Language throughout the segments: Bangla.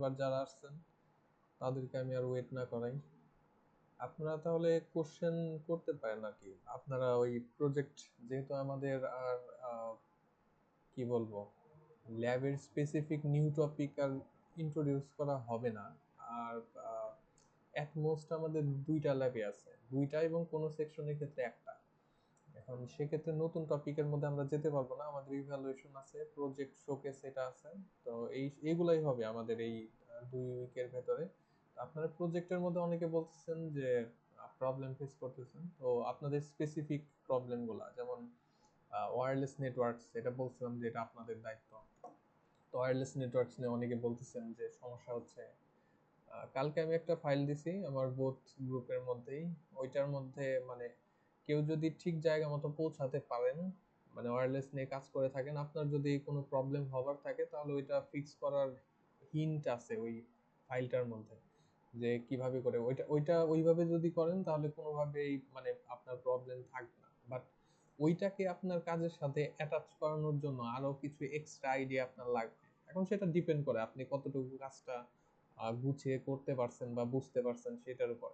এবার যারা আসছেন তাদেরকে আমি আর ওয়েট না করাই, আপনারা তাহলে কোশ্চেন করতে পারেন আর কি। আপনারা ওই প্রজেক্ট, যেহেতু আমাদের আর কি বলবো, ল্যাবের স্পেসিফিক নিউ টপিক আর ইন্ট্রোডিউস করা হবে না। আর অ্যাট মোস্ট আমাদের দুইটা ল্যাবে আছে, দুইটা এবং কোনো সেকশনের ক্ষেত্রে একটা। এখন সেক্ষেত্রে নতুন টপিকের মধ্যে আমরা যেতে পারবো না, আমাদের ইভ্যালুয়েশন আছে, প্রজেক্ট শোকেস এটা আছে। তো এইগুলাই হবে আমাদের এই 2 উইকের ভেতরে। আপনারা প্রজেক্টের মধ্যে অনেকে বলতেছেন যে প্রবলেম ফেস করতেছেন, তো আপনাদের স্পেসিফিক প্রবলেমগুলা, যেমন ওয়্যারলেস নেটওয়ার্কস, এটা বলছিলাম যে এটা আপনাদের দায়িত্ব। তো ওয়্যারলেস নেটওয়ার্কস নিয়ে অনেকে বলতেছেন যে সমস্যা হচ্ছে। কালকে আমি একটা ফাইল দিছি আমার বোথ গ্রুপের মধ্যেই। ওইটার মধ্যে মানে কেউ যদি ঠিক জায়গা মতো পৌঁছাতে পারেন, মানে ওয়্যারলেস নিয়ে কাজ করে থাকেন, আপনার যদি কোনো প্রবলেম হবার থাকে তাহলে ওইটা ফিক্স করার হিন্ট আছে ওই ফাইলটার মধ্যে, যে কিভাবে করে ওইটা ওইটা ওইভাবে যদি করেন তাহলে কোনোভাবেই মানে আপনার প্রবলেম থাকবে না। বাট ওইটাকে আপনার কাজের সাথে অ্যাটাচ করানোর জন্য আরো কিছু এক্সট্রা আইডিয়া আপনার লাগবে। এখন সেটা ডিপেন্ড করে আপনি কতটুকু কাজটা গুছিয়ে করতে পারছেন বা বুঝতে পারছেন সেটার উপর।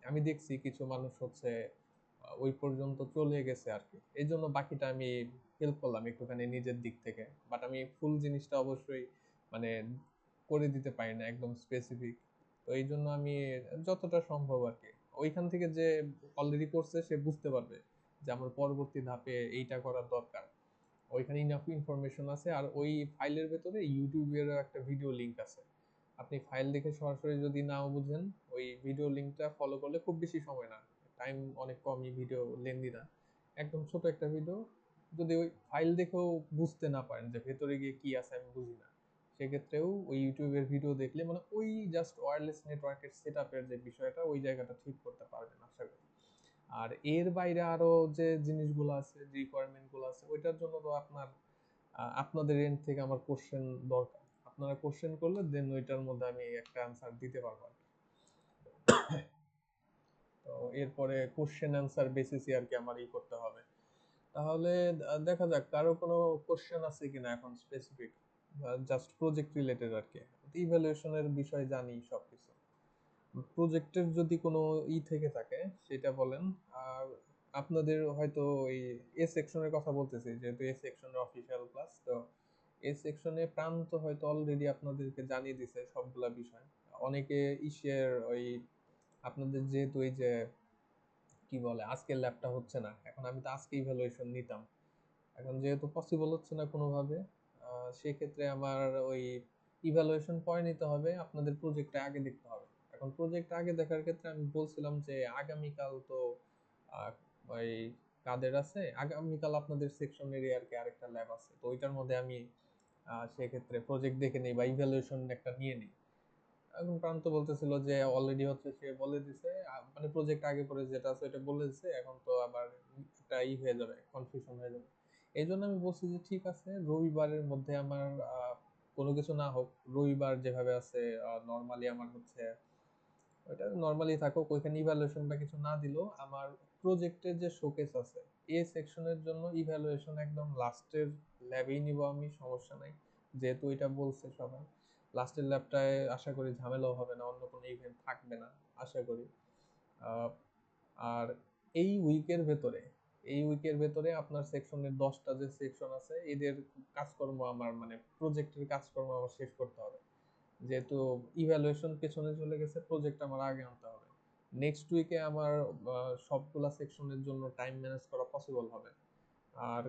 আমি দেখছি কিছু মানুষ হচ্ছে ওই পর্যন্ত চলে গেছে আর কি, এই জন্য বাকিটা আমি হেল্প করলাম একটুখানি নিজের দিক থেকে। বাট আমি ফুল জিনিসটা অবশ্যই মানে করে দিতে পারি না একদম স্পেসিফিক। তো এই জন্য আমি যতটা সম্ভব আর কি, ওইখান থেকে যে অলরেডি করছে সে বুঝতে পারবে যে আমার পরবর্তী ধাপে এইটা করার দরকার। ওইখানে ইনাফ ইনফরমেশন আছে। আর ওই ফাইলের ভেতরে ইউটিউবের একটা ভিডিও লিংক আছে। আপনি ফাইল দেখে সরাসরি যদি নাও বুঝেন, ওই ভিডিও লিংকটা ফলো করলে খুব বেশি সময় না, টাইম অনেক কমই, ভিডিও লেন্দি না, একদম ছোট একটা ভিডিও। যদি ওই ফাইল দেখেও বুঝতে না পারেন যে ভেতরে গিয়ে কি আছে আমি বুঝি না, সেক্ষেত্রেও ওই ইউটিউবের ভিডিও দেখলে মানে ওই জাস্ট ওয়্যারলেস নেটওয়ার্কের সেট আপের যে বিষয়টা, ওই জায়গাটা ঠিক করতে পারবেন আশা করি। আর এর বাইরে আরো যে জিনিসগুলো আছে, যে রিকোয়ারমেন্ট গুলো আছে, ওইটার জন্য তো আপনাদের এন্ড থেকে আমার কোশ্চেন দরকার। আপনারা কোশ্চেন করলে দেন ওইটার মধ্যে আমি একটা অ্যান্সার দিতে পারবো আর কি। তো এরপরে কোশ্চেন অ্যান্সার বেসিসই আর কি আমার করতে হবে। তাহলে দেখা যাক কারো কোনো কোশ্চেন আছে কিনা এখন স্পেসিফিক, জাস্ট প্রজেক্ট রিলেটেড আর কি। ইভ্যালুয়েশনের বিষয় জানি সবকিছু, প্রজেক্টের যদি কোনো থেকে থাকে সেটা বলেন। আর আপনাদের হয়তো ওই এ সেকশনের কথা বলতেছি, যেহেতু এ সেকশনের অফিসিয়াল ক্লাস, তো এ সেকশনে প্রান্ত হয়তো অলরেডি আপনাদেরকে জানিয়ে দিছে সবগুলা বিষয়। অনেকে ইসের ওই আপনাদের যেহেতু এই যে কি বলে আজকের ল্যাবটা হচ্ছে না, এখন আমি তো আজকে ইভ্যালুয়েশন নিতাম, এখন যেহেতু পসিবল হচ্ছে না কোনোভাবে, সেক্ষেত্রে আমার ওই ইভ্যালুয়েশন পরে নিতে হবে, আপনাদের প্রজেক্টটা আগে দেখতে হবে। এখন প্রজেক্ট আগে দেখার ক্ষেত্রে আমি বলছিলাম যে আগামীকাল তো আহ, ওই কাদের আছে, আগামীকাল আপনাদের সেকশনের আর কি আরেকটা ল্যাব আছে, তো ওইটার মধ্যে আমি সেক্ষেত্রে প্রজেক্ট দেখে নিই বা ইভ্যালুয়েশন একটা নিয়ে নিই। এখন প্রান্ত বলতেছিল যে অলরেডি হচ্ছে সে বলে দিছে, মানে প্রজেক্ট আগে পরে যেটা আছে এটা বলে দিছে, এখন তো আবার একটা হয়ে যাবে, কনফিউশন হয়ে যাবে। এই জন্য আমি বলছি যে ঠিক আছে, রবিবারের মধ্যে আমার কোনো কিছু না হোক, রবিবার যেভাবে আছে নর্মালি আমার হচ্ছে ওইটা নর্মালি থাকুক, ওইখানে ইভ্যালুয়েশনটা কিছু না দিলেও আমার প্রজেক্টের যে শোকেস আছে এ সেকশনের জন্য ইভ্যালুয়েশন একদম লাস্টের ল্যাবেই নিব আমি, সমস্যা নাই। যেহেতু এটা বলছে সবাই, লাস্টের ল্যাবটায় আশা করি ঝামেলাও হবে না, অন্য কোনো ইভেন্ট থাকবে না আশা করি। আহ, আর এই উইকের ভেতরে এই উইকের ভেতরে আপনার সেকশনের 10টা যে সেকশন আছে এদের কাজকর্ম আমার মানে প্রজেক্টের কাজকর্ম আমার শেষ করতে হবে। যেহেতু ইভ্যালুয়েশন পেছনে চলে গেছে, প্রজেক্ট আমার আগে আনতে হবে। নেক্সট উইকে আমার সবগুলা সেকশনের জন্য টাইম ম্যানেজ করা পসিবল হবে। আর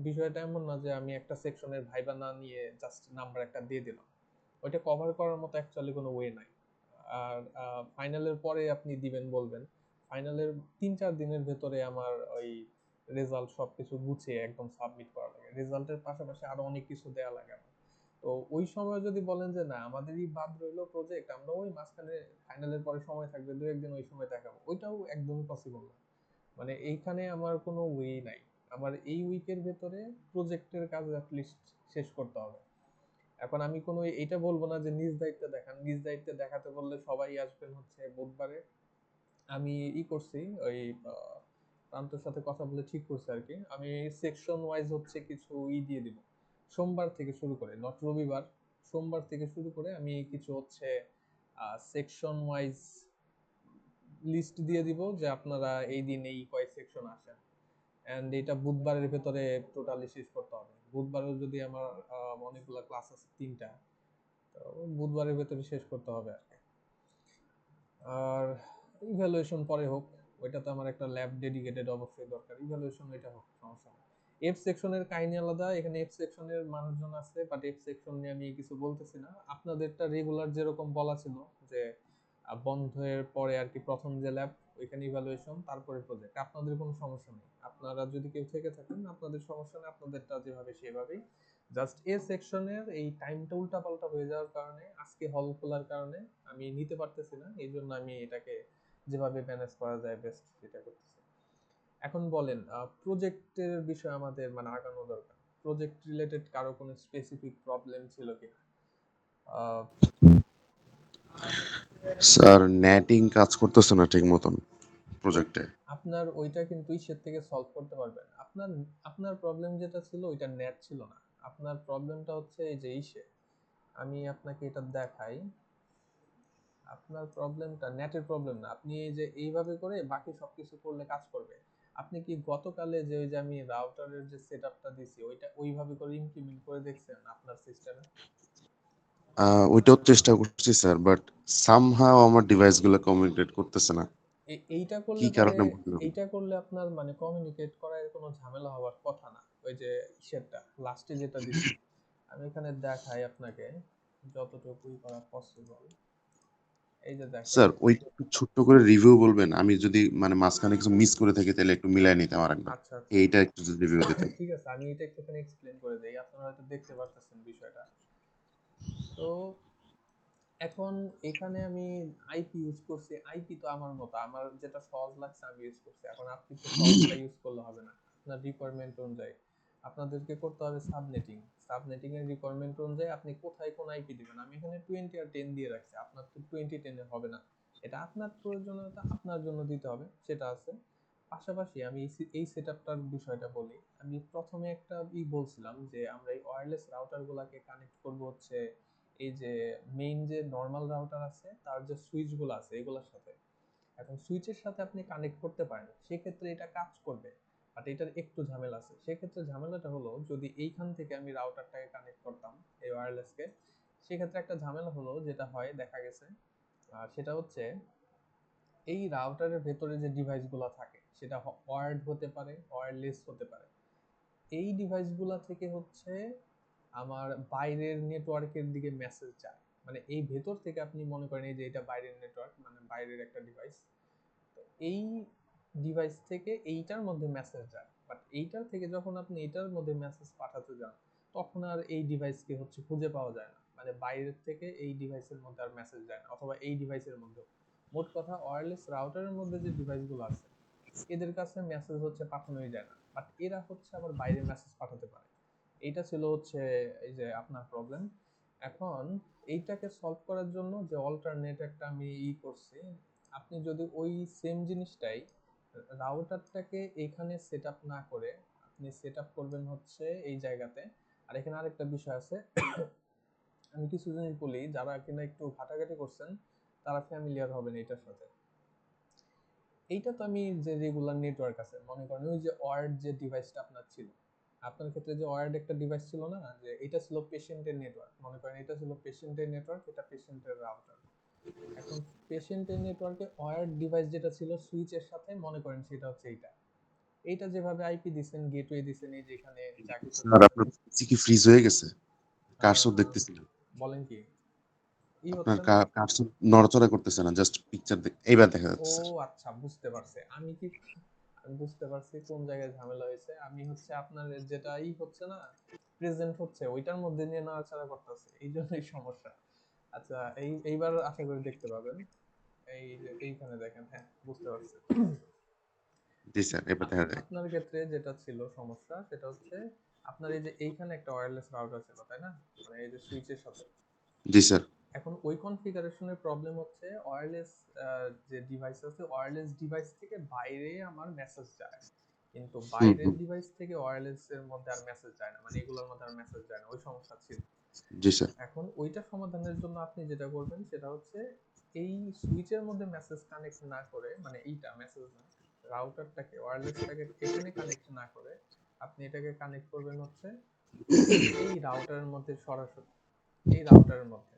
বিষয়টা এমন না যে আমি একটা সেকশনের ভাইবা না নিয়ে জাস্ট নাম্বার একটা দিয়ে দিলাম, ওইটা কভার করার মতো অ্যাকচুয়ালি কোনো ওয়ে নাই। আর ফাইনালের পরে আপনি দিবেন বলবেন, ফাইনালের 3-4 দিনের ভেতরে আমার ওই রেজাল্ট সবকিছু গুছিয়ে একদম সাবমিট করা লাগে, রেজাল্টের পাশাপাশি আরো অনেক কিছু দেয়া লাগে আমার। তো ওই সময় যদি বলেন যে না আমাদেরই বাদ রইলো প্রজেক্ট, আমরা ওই মাঝখানে ফাইনালের পরে সময় থাকবে 2-1 দিন, ওই সময় দেখাবো, ওইটাও একদমই পসিবল না। মানে এইখানে আমার কোনো ওয়ে নাই, আমার এই উইকের ভেতরে প্রজেক্টের কাজ অ্যাটলিস্ট শেষ করতে হবে। এখন আমি কোনো এইটা বলবো না যে নিজ দায়িত্বে দেখান, নিজ দায়িত্বে দেখাতে বললে সবাই আসবেন হচ্ছে বুধবারে। আমি করছি ওই আহ, প্রান্তর সাথে কথা বলে ঠিক করছি আর কি, আমি সেকশন ওয়াইজ হচ্ছে কিছু দিয়ে দিব, সোমবার থেকে শুরু করে, নট রবিবার, সোমবার থেকে শুরু করে আমি কিছু হচ্ছে সেকশন ওয়াইজ লিস্ট দিয়ে দিব যে আপনারা এই দিন এই কয় সেকশন আসেন, এন্ড এটা বুধবারের ভেতরে টোটালি শেষ করতে হবে। বুধবারেও যদি আমার অনেকগুলো ক্লাস আছে 3টা, তো বুধবারের ভেতরে শেষ করতে হবে আর কি। আর ইভ্যালুয়েশন পরে হোক, ওইটাতে আমার একটা ল্যাব ডেডিকেটেড অবশ্যই দরকার। ইভ্যালুয়েশন এটা হোক, সমস্যা নেই। এফ সেকশনের কাহিনী আলাদা, এখানে এফ সেকশনের মানুষজন আছে, বাট এফ সেকশন নিয়ে আমি কিছু বলতেছি না। আপনাদেরটা রেগুলার যেরকম বলা ছিল যে বন্ধের পরে আর কি প্রথম যে ল্যাব, ওইখানে ইভ্যালুয়েশন, তারপরে প্রজেক্ট, আপনাদের কোনো সমস্যা নেই। আপনারা যদি কেউ থেকে থাকেন আপনাদের সমস্যা নেই, আপনাদেরটা যেভাবে সেভাবেই। জাস্ট এ সেকশনের এই টাইমটা উল্টাপাল্টা হয়ে যাওয়ার কারণে, আজকে হল খোলার কারণে আমি নিতে পারতেছি না, এই জন্য আমি এটাকে যেভাবে ম্যানেজ করা যায় বেস্ট সেটা করতেছি। এখন বলেন, প্রজেক্টের বিষয়ে আমাদের মানে আগানো দরকার। প্রজেক্ট রিলেটেড কারো কোনো স্পেসিফিক প্রবলেম ছিল কিনা? আহ, স্যার নেটিং কাজ করতেছে না ঠিক মতন ওই প্রজেক্টে। আপনার ওইটা কিন্তু ইসের থেকে সলভ করতে পারবেন। আপনার আপনার প্রবলেম যেটা ছিল ওইটা নেট ছিল না, আপনার প্রবলেমটা হচ্ছে এই যে ইসে, আমি আপনাকে এটা দেখাই। আপনার প্রবলেমটা নেটের প্রবলেম না, আপনি এই যে এইভাবে করে বাকি সবকিছু করলে কাজ করবে। আপনি কি গতকালে যে ওই যে আমি রাউটারের যে সেটআপটা দিছি ওইটা ওইভাবে করে ইমপ্লিমেন্ট করে দেখছেন আপনার সিস্টেমে? ওইটাও চেষ্টা করছি স্যার, বাট সামহাও আমার ডিভাইসগুলো কমিউনিকেট করতেছে না। এইটা কি করলে পরে, কারণে বুঝলাম না। এইটা করলে আপনার মানে কমিউনিকেট করার কোনো ঝামেলা হওয়ার কথা না। ওই যে সেটটা লাস্টে যেটা দিছি, আমি এখানে দেখাই আপনাকে যতটুকুই করা পসিবল। এই যে দেখেন। স্যার ওইটা একটু ছোট্ট করে রিভিউ বলবেন, আমি যদি মানে মাঝখানে কিছু মিস করে থাকি তাহলে একটু মিলাই নিতাম আরেকবার। আচ্ছা আচ্ছা, এইটা একটু যদি রিভিউ দিতেন। ঠিক আছে, আমি এটা একটুখানি এক্সপ্লেন করে দেই, আপনারা হয়তো দেখতে পারতেছেন বিষয়টা। তো এখন এখানে আমি আইপি ইউজ করছি, আইপি তো আমার মতো, আমার যেটা সহজ লাগছে আমি ইউজ করছি। এখন আপনি তো সহজটা ইউজ করলে হবে না, আপনার রিকোয়ারমেন্ট অনুযায়ী আপনাদেরকে করতে হবে সাবনেটিং। সাবনেটিং এর রিকোয়ারমেন্ট অনুযায়ী আপনি কোথায় কোন আইপি দিবেন। আমি এখানে 20 আর 10 দিয়ে রাখছি, আপনার তো 20 10 এ হবে না। এটা আপনার প্রয়োজনীয়তা আপনার জন্য দিতে হবে, সেটা আছে। পাশাপাশি আমি এই সেটআপটার বিষয়টা বলি। আমি প্রথমে একটা বলছিলাম যে আমরা এই ওয়্যারলেস রাউটার গুলাকে কানেক্ট করব হচ্ছে এই যে মেইন যে নর্মাল রাউটার আছে তার যে সুইচ গুলো আছে এগুলোর সাথে। এখন সুইচের সাথে আপনি কানেক্ট করতে পারেন, সেক্ষেত্রে এটা কাজ করবে, বাট এটার একটু ঝামেলা আছে। সেক্ষেত্রে ঝামেলাটা হলো, যদি এইখান থেকে আমি রাউটারটাকে কানেক্ট করতাম এই ওয়্যারলেসকে, সেক্ষেত্রে একটা ঝামেলা হলো যেটা হয় দেখা গেছে, সেটা হচ্ছে এই রাউটারের ভেতরে যে ডিভাইসগুলো থাকে সেটা ওয়্যার্ড হতে পারে, ওয়্যারলেস হতে পারে। এই ডিভাইসগুলো থেকে হচ্ছে আমার বাইরের নেটওয়ার্কের দিকে মেসেজ যায়। মানে এই ভেতর থেকে আপনি মনে করেন এই যে এটা বাইরের নেটওয়ার্ক, মানে বাইরের একটা ডিভাইস, তো এই ডিভাইস থেকে এইটার মধ্যে মেসেজ যায়, বাট এইটার থেকে যখন আপনি এটার মধ্যে মেসেজ পাঠাতে যান তখন আর এই ডিভাইসকে হচ্ছে খুঁজে পাওয়া যায় না। মানে বাইরের থেকে এই ডিভাইসের মধ্যে আর মেসেজ যায় না, অথবা এই ডিভাইসের মধ্যে। মোট কথা ওয়্যারলেস রাউটারের মধ্যে যে ডিভাইসগুলো আছে এদের কাছে মেসেজ হচ্ছে পাঠানোই যায় না, বাট এরা হচ্ছে আবার বাইরে মেসেজ পাঠাতে পারে। এইটা ছিল হচ্ছে এই যে আপনার প্রবলেম। এখন এইটাকে সলভ করার জন্য যে অল্টারনেট একটা আমি করছি, আপনি যদি ওই সেম জিনিসটাই রাউটারটাকে এখানে সেট আপ না করে আপনি সেট আপ করবেন হচ্ছে এই জায়গাতে। আর এখানে আরেকটা বিষয় আছে, আমি কিছু জিনিস বলি, যারা কিনা একটু ঘাটাঘাটি করছেন তারা ফ্যামিলিয়ার হবেন এটার সাথে। এইটা তো আমি যে রেগুলার নেটওয়ার্ক আছে, মনে করেন ওই যে ওয়ার্ড যে ডিভাইসটা আপনার ছিল, আপনার ক্ষেত্রে যে ওয়ার্ড একটা ডিভাইস ছিল না, যে এটা ছিল পেশেন্টের নেটওয়ার্ক, মনে করেন এটা ছিল পেশেন্টের নেটওয়ার্ক, এটা পেশেন্টের রাউটার। এখন পেশেন্টের নেটওয়ার্কে ওয়্যার্ড ডিভাইস যেটা ছিল সুইচের সাথে, মনে করেন সেটা হচ্ছে এইটা। এইটা যেভাবে আইপি দিছেন, গেটওয়ে দিছেন, এই যেখানে যা কিছু স্যার দিছেন। আপনার পিসি কি ফ্রিজ হয়ে গেছে? কার্সর আহ, দেখতেছি না। বলেন কি আপনার হচ্ছে না? কার্সর নড়াচড়া করতেছে না, জাস্ট পিকচার এইবার দেখা ও যাচ্ছে স্যার। আচ্ছা, বুঝতে পারছি। আমি বুঝতে পারছি কোন জায়গায় ঝামেলা হয়েছে। আমি হচ্ছে আপনার যেটা হচ্ছে না, প্রেজেন্ট হচ্ছে ওইটার মধ্যে নিয়ে নাড়াচাড়া করতেছে, এই জন্যই সমস্যা। আচ্ছা, এইবার আশা করি দেখতে পাবেন। এই যে এইখানে দেখেন, হ্যাঁ বুঝতে পারছি। জি স্যার, এবার দেখা যায়। আপনার ক্ষেত্রে যেটা ছিল সমস্যা সেটা হচ্ছে আপনার এই যে এইখানে একটা ওয়্যারলেস রাউটার ছিল তাই না, মানে এই যে সুইচের সাথে। জি স্যার। এখন ওই কনফিগারেশনের প্রবলেম হচ্ছে ওয়্যারলেস যে ডিভাইস আছে, ওয়্যারলেস ডিভাইস থেকে বাইরে আমার মেসেজ যায়, কিন্তু হুম বাইরের হুম। ডিভাইস থেকে ওয়্যারলেস এর মধ্যে আর মেসেজ যায় না, মানে এগুলোর মধ্যে আর মেসেজ যায় না, ওই সমস্যা ছিল। জি স্যার। এখন ওইটা সমাধানের জন্য আপনি যেটা করবেন সেটা হচ্ছে এই সুইচের মধ্যে মেসেজ কানেক্ট না করে, মানে এইটা মেসেজ না, রাউটারটাকে ওয়্যারলেসটাকে এখানে কানেক্ট না করে আপনি এটাকে কানেক্ট করবেন হচ্ছে এই রাউটারের মধ্যে সরাসরি, এই রাউটারের মধ্যে।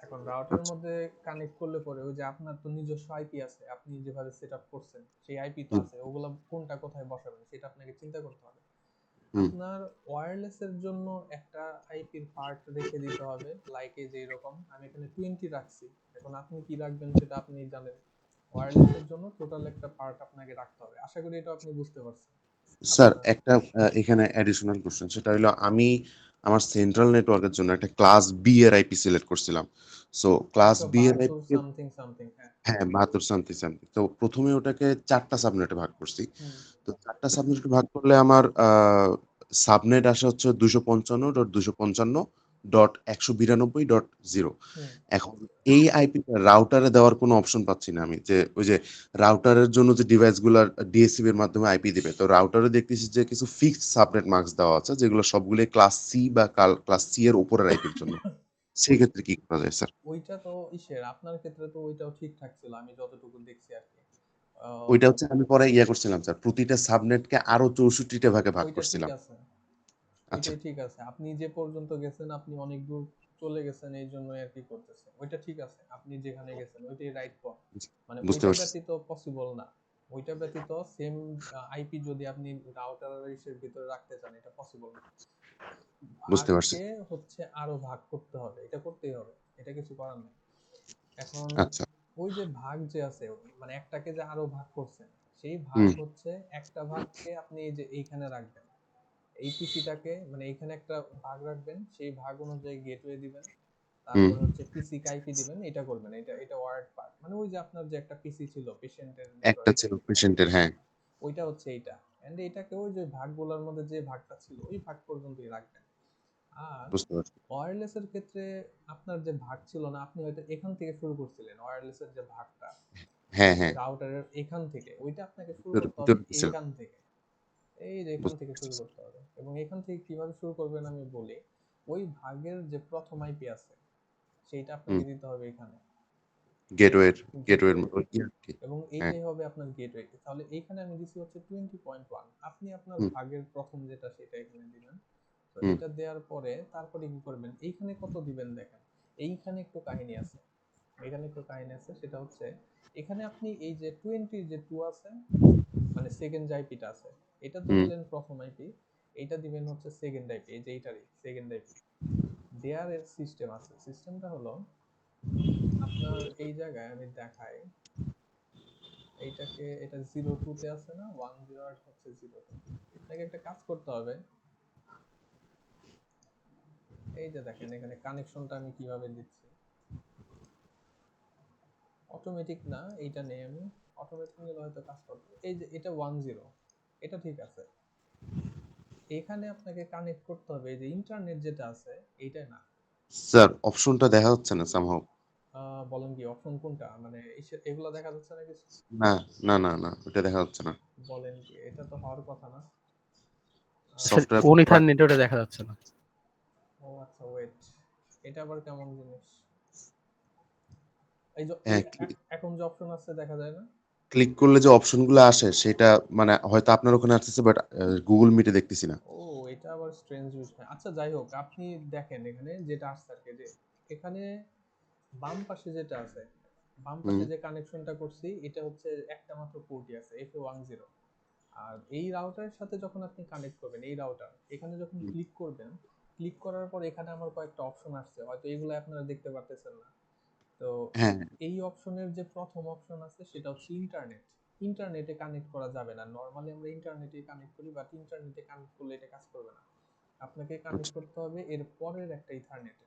এখন রাউটারের আচ্ছা। মধ্যে কানেক্ট করলে পরে ওই যে আপনার তো নিজস্ব আইপি আছে, আপনি যেভাবে সেট আপ করছেন সেই আইপি তো হুম, আছে, ওগুলো কোনটা কোথায় বসাবেন সেটা আপনাকে চিন্তা করতে হবে। হুম। আপনার ওয়্যারলেসের জন্য একটা আইপির পার্ট রেখে দিতে হবে, লাইক এই যে এরকম আমি এখানে 20 রাখছি। এখন আপনি কি রাখবেন সেটা আপনি জানেন। ওয়্যারলেসের জন্য টোটাল একটা পার্ট আপনাকে রাখতে হবে, আশা করি এটা আপনি বুঝতে পারছেন। স্যার আপনার একটা এখানে অ্যাডিশনাল কোশ্চেন, সেটা হলো আমি আমার সেন্ট্রাল নেটওয়ার্কের জন্য একটা ক্লাস বি এর আইপি সিলেক্ট করছিলাম। সো ক্লাস বি এর 172 আইপি, সামথিং সামথিং, হ্যাঁ। হ্যাঁ 72 সামথিং সামথিং। তো প্রথমে ওটাকে 4টা সাবনেটে ভাগ করছি। হুম তো 4টা সাবনেটে ভাগ করলে আমার সাবনেট আসে হচ্ছে 255.255.192.0। হুম। এখন এই আইপিটা রাউটারে দেওয়ার কোনো অপশন পাচ্ছি না আমি, যে ওই যে রাউটারের জন্য যে ডিভাইসগুলো ডিএসসিবি এর মাধ্যমে আইপি দিবে, তো রাউটারে দেখতেছি যে কিছু ফিক্সড সাবনেট মার্কস দেওয়া আছে যেগুলো সবগুলো ক্লাস সি বা ক্লাস সি এর উপরের আইপির জন্য। সেই ওই ক্ষেত্রে কি করা যায় স্যার? ওইটা তো ইসের আপনার ক্ষেত্রে তো ওইটাও ঠিকঠাক ছিল আমি যতটুকু দেখছি আর কি। আহ, ওইটা হচ্ছে আমি পরে করছিলাম স্যার, প্রতিটা সাবনেটকে আরো 64টা ভাগে ভাগ ওইটা ঠিক করছিলাম। আছে, আচ্ছা। ওইটাই ঠিক আছে। আপনি যে পর্যন্ত গেছেন আপনি অনেক দূর চলে গেছেন, এই জন্য আর কি করতেছেন, ওইটা ঠিক আছে, আপনি যেখানে গেছেন ওইটাই রাইট পথ। মানে বুঝতে ওইটা পারছি। ব্যতীত পসিবল না। ওইটা ব্যতীত সেম আইপি যদি আপনি রাউটার এর ভিতরে রাখতে চান এটা পসিবল না। বুঝতে পারছি। ভাগকে হচ্ছে আরো ভাগ করতে হবে, এটা করতেই হবে, এটা কিছু করার নেই। এখন আচ্ছা। ওই যে ভাগ যে আছে, মানে একটাকে যে আরো ভাগ করছেন, সেই ভাগ হুম, হচ্ছে একটা ভাগকে আপনি এই যে এইখানে রাখবেন, এই পিসিটাকে মানে এইখানে একটা ভাগ রাখবেন, সেই ভাগ অনুযায়ী গেটওয়ে দিবেন, হুম। তারপরে হচ্ছে পিসি কে আইপি দিবেন, এটা করবেন। এটা ওয়ার্ড পার্ট, মানে ওই যে আপনার যে একটা পিসি ছিল পেশেন্টের একটা নেটওয়ার্ক ছিল আইপি, পেশেন্টের, হ্যাঁ। ওইটা হচ্ছে এইটা। এন্ড এটাকে ওই যে ভাগগুলোর মধ্যে যে ভাগটা ছিল ওই ভাগ পর্যন্তই রাখবেন। আর বুঝতে পারছি। ওয়্যারলেস এর ক্ষেত্রে আপনার যে ভাগ ছিল না, আপনি হয়তো এখান থেকে শুরু করছিলেন ওয়্যারলেস এর যে ভাগটা, হ্যাঁ, এই হ্যাঁ। রাউটারের এখান থেকে, ওইটা আপনাকে শুরু ভিতরে করতে হবে ভিতরে ছিল। এইখান থেকে। এই যে এখান বুঝতে থেকে শুরু পারছি। করতে হবে, এবং এখান থেকে কিভাবে শুরু করবেন আমি বলি। ওই ভাগের যে প্রথম আইপি আছে সেইটা হুম। আপনাকে দিতে হবে এখানে, গেটওয়ের গেটওয়ের গেটওয়ে, ওই আরকি। এবং হ্যাঁ। এইটাই হবে আপনার গেটওয়ে। তাহলে এইখানে আমি দিছি হচ্ছে 20.1, আপনি আপনার হুম, ভাগের প্রথম যেটা সেটা এখানে দিবেন। তো হুম, এটা দেওয়ার পরে তারপরে কি করবেন, এইখানে কত দিবেন দেখেন। এইখানে একটু কাহিনী আছে, এখানে একটু কাহিনী আছে, সেটা হচ্ছে এখানে আপনি এই যে 20 যে 2 আছে, মানে সেকেন্ড যে আইপিটা আছে, এটা হুম। ধরলেন প্রথম আইপি, এইটা দিবেন হচ্ছে সেকেন্ড আইপি, এই যে এইটারই সেকেন্ড আইপি। দেয়ার এর সিস্টেম আছে, সিস্টেমটা হলো আপনার এই জায়গায় আমি দেখাই, এইটাকে এটা 02 তে আছে না, 10 আর হচ্ছে 02। আপনাকে একটা কাজ করতে হবে, এই যে দেখেন এখানে কানেকশনটা আমি কিভাবে দিচ্ছি। অটোমেটিক না, এইটা নেই আমি, অটোমেটিক নিলে হয়তো কাজ করবে। এই যে এটা 10, এটা ঠিক আছে। এখানে আপনাকে কানেক্ট করতে হবে এই যে ইন্টারনেট যেটা আছে, এইটা না। স্যার অপশনটা দেখা যাচ্ছে না সামহাউ। বলেন কি অপশন কোনটা, মানে এগুলা দেখা যাচ্ছে না কিছু? না, না, না, না। ওটা দেখা যাচ্ছে না। বলেন কি, এটা তো হওয়ার কথা না। স্যার সফটওয়্যার কোন বাট ইথারনেটে ওটা দেখা যাচ্ছে না। ও আচ্ছা, ওয়েট, এটা আবার কেমন জিনিস? এই যে এই হ্যাঁ, এখন যে অপশন আছে দেখা যায় না? ক্লিক করলে যে অপশনগুলো আসে সেটা মানে হয়তো আপনার ওখানে আসতেছে, বাট গুগল মিটে দেখতেছি না। ও, এটা আবার স্ট্রেঞ্জ বিষয়। আচ্ছা যাই হোক, আপনি দেখেন এখানে যেটা আসছে আর কি, যে এখানে বাম পাশে যেটা আছে, বাম হুম, পাশে যে কানেকশনটা করছি এটা হচ্ছে একটা মাত্র পোর্টই আছে, FA10। আর এই রাউটারের সাথে যখন আপনি কানেক্ট করবেন এই রাউটার, এখানে যখন হুম। ক্লিক করবেন, ক্লিক করার পর এখানে আমার কয়েকটা অপশন আসছে, হয়তো এগুলো আপনারা দেখতে পারতেছেন না। তো হ্যাঁ, এই অপশনের যে প্রথম অপশন আছে সেটা হচ্ছে ইন্টারনেট। ইন্টারনেটে কানেক্ট করা যাবে না, নর্মালি আমরা ইন্টারনেটে কানেক্ট করি, বাট ইন্টারনেটে কানেক্ট করলে এটা কাজ করবে না। আপনাকে কানেক্ট আচ্ছা, করতে হবে এর পরের একটা ইথারনেটে।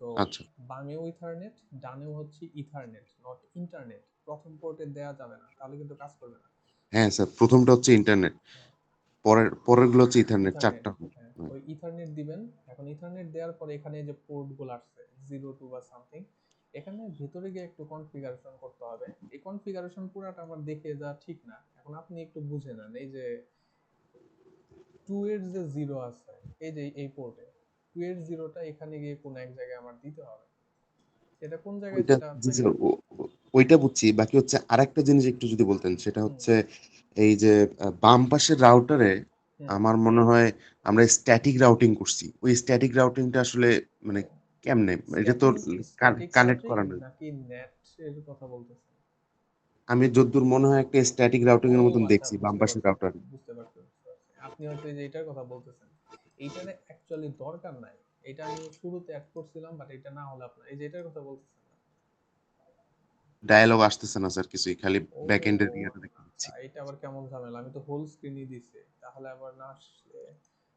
তো আচ্ছা। বামেও ইথারনেট, ডানেও হচ্ছে ইথারনেট, নট ইন্টারনেট। প্রথম পোর্টে দেয়া যাবে না, তাহলে কিন্তু কাজ করবে না। হ্যাঁ, স্যার ১ম টা হচ্ছে ইন্টারনেট। হ্যাঁ, পরেরগুলো হচ্ছে ইথারনেট, ৪ ইথারনেট, টা। হ্যাঁ হুম, ওই ইথারনেট দিবেন। এখন ইথারনেট দেওয়ার পরে এখানে যে পোর্ট গুলো আসছে 02 বা সামথিং, এখানে ভিতরে গিয়ে একটু কনফিগারেশন করতে হবে। এই কনফিগারেশন পুরাটা আমার দেখে যা ঠিক না, এখন আপনি একটু বুঝে নেন। এই যে 2 এর যে 0 আছে, এই যে এই পোর্টে 280টা এখানে গিয়ে কোন এক জায়গায় আমার দিতে হবে। সেটা কোন জায়গায় ওইটা সেটা জি আপনাকে স্যার, ওইটা বুঝছি। বাকি হচ্ছে আরেকটা জিনিস একটু যদি বলতেন, সেটা হুম হচ্ছে এই যে বাম পাশের রাউটারে হুম আমার মনে হয় আমরা স্ট্যাটিক রাউটিং করছি। ওই স্ট্যাটিক রাউটিংটা আসলে মানে কেমনে? এটা তো স্ট্যাটিক স্ট্যাটিক কানেক্ট রাউটিং করা নাই। নাকি নেট এর কথা বলতেছেন? আমি যতদূর মনে হয় একটা স্ট্যাটিক রাউটিং ও এর মতন আচ্ছা, দেখছি বাম বুঝতে পাশের পারছি রাউটারে। বুঝতে পারছি বুঝতে পারছি। আপনি হয়তো এই যে এটার কথা বলতেছেন। এইটারে অ্যাকচুয়ালি দরকার নাই। এটা আমি শুরুতে অ্যাড করছিলাম, বাট এটা না হলে আপনার এই যে এটার কথা বলতেছেন না? ডায়ালগ আসতেছে না স্যার কিছুই, খালি ও ব্যাক এন্ডের ইয়েটা দেখতে আচ্ছা, পাচ্ছি। এটা আবার কেমন ঝামেলা? আমি তো হোল স্ক্রিনই দিছি, তাহলে আবার না আসলে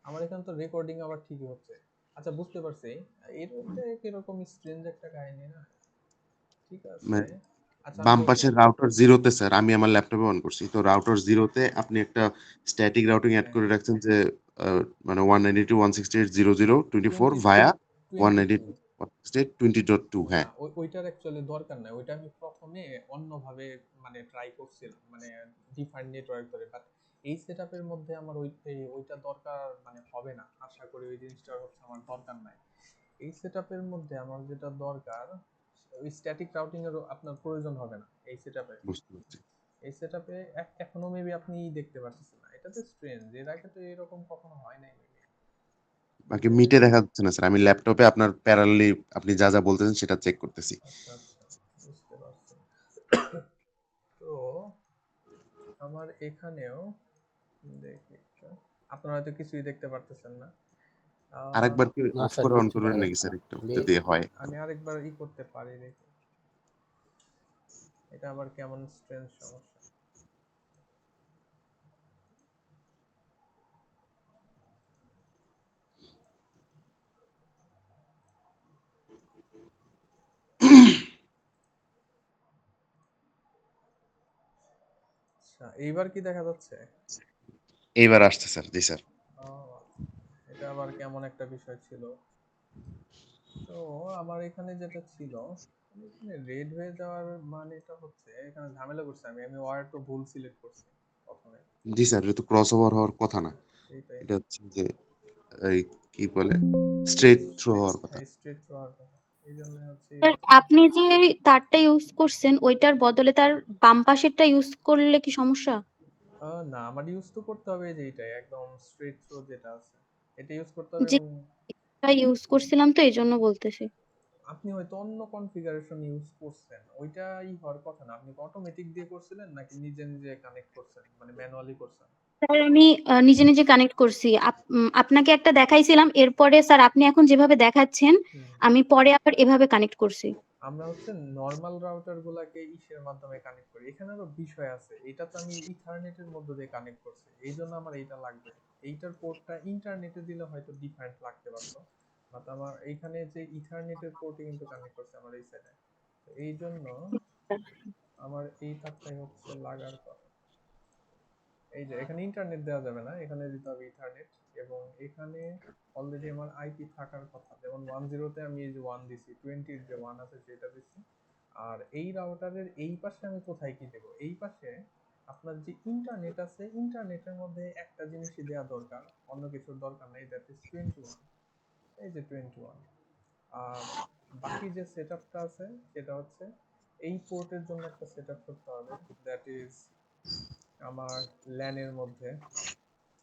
আমার এখানে তো রেকর্ডিং আবার ঠিকই হচ্ছে। আচ্ছা, বুঝতে পারছি। এর মধ্যে কিরকম স্ট্রেঞ্জ একটা কাহিনী না? ঠিক আছে। মানে আচ্ছা, আমি বাম দেখি। পাশের রাউটার 0 তে স্যার, আমি আমার ল্যাপটপে অন করছি। তো রাউটার 0 তে আপনি একটা স্ট্যাটিক রাউটিং এড হ্যাঁ করে হ্যাঁ, রাখছেন যে মানে 192.168.0.0.24 22 ভায়া 22 192.168.20.2। না, হ্যাঁ, ওইটার অ্যাকচুয়ালি দরকার নাই। ওইটা আমি প্রথমে অন্যভাবে মানে ট্রাই করছিলাম, মানে ডিফারেন্ট নেটওয়ার্ক ধরে। বাট এই সেটআপের মধ্যে আমার ওইটা দরকার মানে হবে না। আশা করি ওই জিনিসটা হচ্ছে আমার দরকার নাই। এই সেটআপের মধ্যে আমার যেটা দরকার, ওই স্ট্যাটিক রাউটিং এর আপনার প্রয়োজন হবে না এই সেটআপে। বুঝতে পারছি। এই সেটআপে এখনো মেবি আপনি দেখতে পাচ্ছেন না। এটা তো স্ট্রেঞ্জ, এর আগে তো এরকম কখনো হয় নাই মেবি। এই বাকি যে মিটে দেখা যাচ্ছে না স্যার। আমি ল্যাপটপে আপনার প্যারালালি আপনি যা যা বলতেছেন সেটা চেক করতেছি। আচ্ছা আচ্ছা, বুঝতে পারছি। তো আমার এখানেও দেখি একটু। আপনারা হয়তো কিছুই দেখতে পারতেছেন না। আহ, আরেকবার কি না অফ স্যার, করে অন কিচ্ছু করবেন দেখা নাকি যাচ্ছে স্যার না, একটু, খালি যদি হয়? আমি আরেকবার করতে পারি দেখি। এটা আবার কেমন স্ট্রেঞ্জ সমস্যা। আচ্ছা, এইবার কি দেখা যাচ্ছে? এইবার আসছে স্যার। জি স্যার। ও আচ্ছা, এটা আবার কেমন একটা বিষয় ছিল। তো আমার এখানে যেটা ছিল, এখানে রেড হয়ে যাওয়ার মানেটা হচ্ছে এখানে ঝামেলা করছে। আমি আমি ওয়ার তো ভুল সিলেক্ট করছি প্রথমে। জি স্যার, এটা তো ক্রস ওভার হওয়ার কথা না। সেইটাই। এটা হচ্ছে যে এই কি বলে, স্ট্রেট থ্রু হওয়ার কথা। স্ট্রেট হওয়ার কথা। এই জন্য হচ্ছে স্যার, আপনি যে তারটা ইউজ করছেন ওইটার বদলে তার বাম পাশেরটা ইউজ করলে কি সমস্যা? না, আমার ইউজ তো করতে হবে এই যে এইটাই একদম স্ট্রেট থ্রো যেটা আছে, এটা ইউজ করতে হবে। যে এবং ইউজ করছিলাম তো এই জন্য বলতেছি। আপনি হয়তো অন্য কনফিগারেশন ইউজ করছেন, ওইটাই হওয়ার কথা না। আপনি অটোমেটিক দিয়ে করছিলেন নাকি নিজে নিজে কানেক্ট করছেন, মানে ম্যানুয়ালি করছেন? স্যার, আমি নিজে নিজে কানেক্ট করছি। আপনাকে একটা দেখাইছিলাম, এরপরে স্যার আপনি এখন যেভাবে দেখাচ্ছেন হুম। আমি পরে আবার এভাবে কানেক্ট করছি। আমরা হচ্ছে নর্মাল রাউটার গুলাকে ইসের মাধ্যমে কানেক্ট করি। এখানে আরো বিষয় আছে। এটা তো আমি ইথারনেটের মধ্য দিয়ে কানেক্ট করছি, এই জন্য আমার এইটা লাগবে। এইটার পোর্টটা ইন্টারনেটে দিলে হয়তো ডিফারেন্ট লাগতে পারতো, বাট আমার এইখানে যে ইথারনেটের পোর্টে কিন্তু কানেক্ট করছে আমার এই সাইডে। এই জন্য আমার এই তারটাই হচ্ছে লাগার কথা। এই যে এখানে ইন্টারনেট দেওয়া যাবে না, এখানে দিতে হবে ইথারনেট। এবং এখানে অলরেডি আমার আইপি থাকার কথা, যেমন 10 তে আমি এই যে 1 দিছি, 20 যে 1 আছে সেটা দিছি। আর এই রাউটারের এই পাশে আমি কোথায় কি দেব? এই পাশে আপনার যে ইন্টারনেট আছে, ইন্টারনেটের মধ্যে একটা জিনিসই দেওয়া দরকার, অন্য কিছুর দরকার নেই, দ্যাট ইজ 21। এই যে 21। আর বাকি যে সেটআপটা আছে সেটা হচ্ছে এই পোর্টের জন্য একটা সেটআপ করতে হবে, দ্যাট ইজ আমার ল্যানের মধ্যে।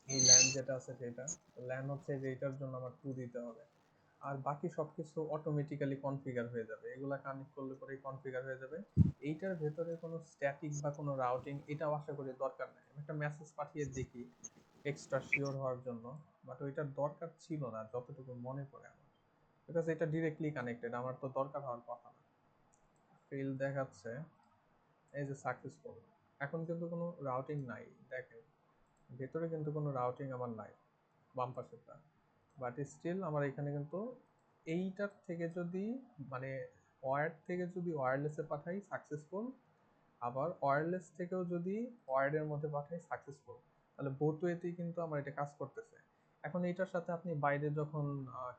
এই ল্যান যেটা আছে সেটা ল্যান হচ্ছে যে এটার জন্য আমার 2 দিতে হবে। আর বাকি সবকিছু অটোমেটিক্যালি কনফিগার হয়ে যাবে, এগুলা কানেক্ট করলে পরেই কনফিগার হয়ে যাবে। এইটার ভেতরে কোনো স্ট্যাটিক বা কোনো রাউটিং এটাও আশা করি দরকার নেই। আমি একটা মেসেজ পাঠিয়ে দেখি এক্সট্রা শিওর হওয়ার জন্য, বাট ওইটার দরকার ছিল না যতটুকু মনে পড়ে আমার, বিকজ এটা ডিরেক্টলি কানেক্টেড, আমার তো দরকার হওয়ার কথা না। ফেল দেখাচ্ছে, এই যে সাকসেসফুল। এখন কিন্তু কোনো রাউটিং নাই, দেখেন ভেতরে কিন্তু কোনো রাউটিং আমার নাই বাম পাশেরটা। বাট স্টিল আমার এখানে কিন্তু এইটার থেকে যদি মানে ওয়্যার্ড থেকে যদি ওয়্যারলেসে পাঠাই সাকসেসফুল, আবার ওয়্যারলেস থেকেও যদি ওয়্যার্ডের মধ্যে পাঠাই সাকসেসফুল, তাহলে বোথ ওয়েতেই কিন্তু আমার এটা কাজ করতেছে। এখন এইটার সাথে আপনি বাইরে যখন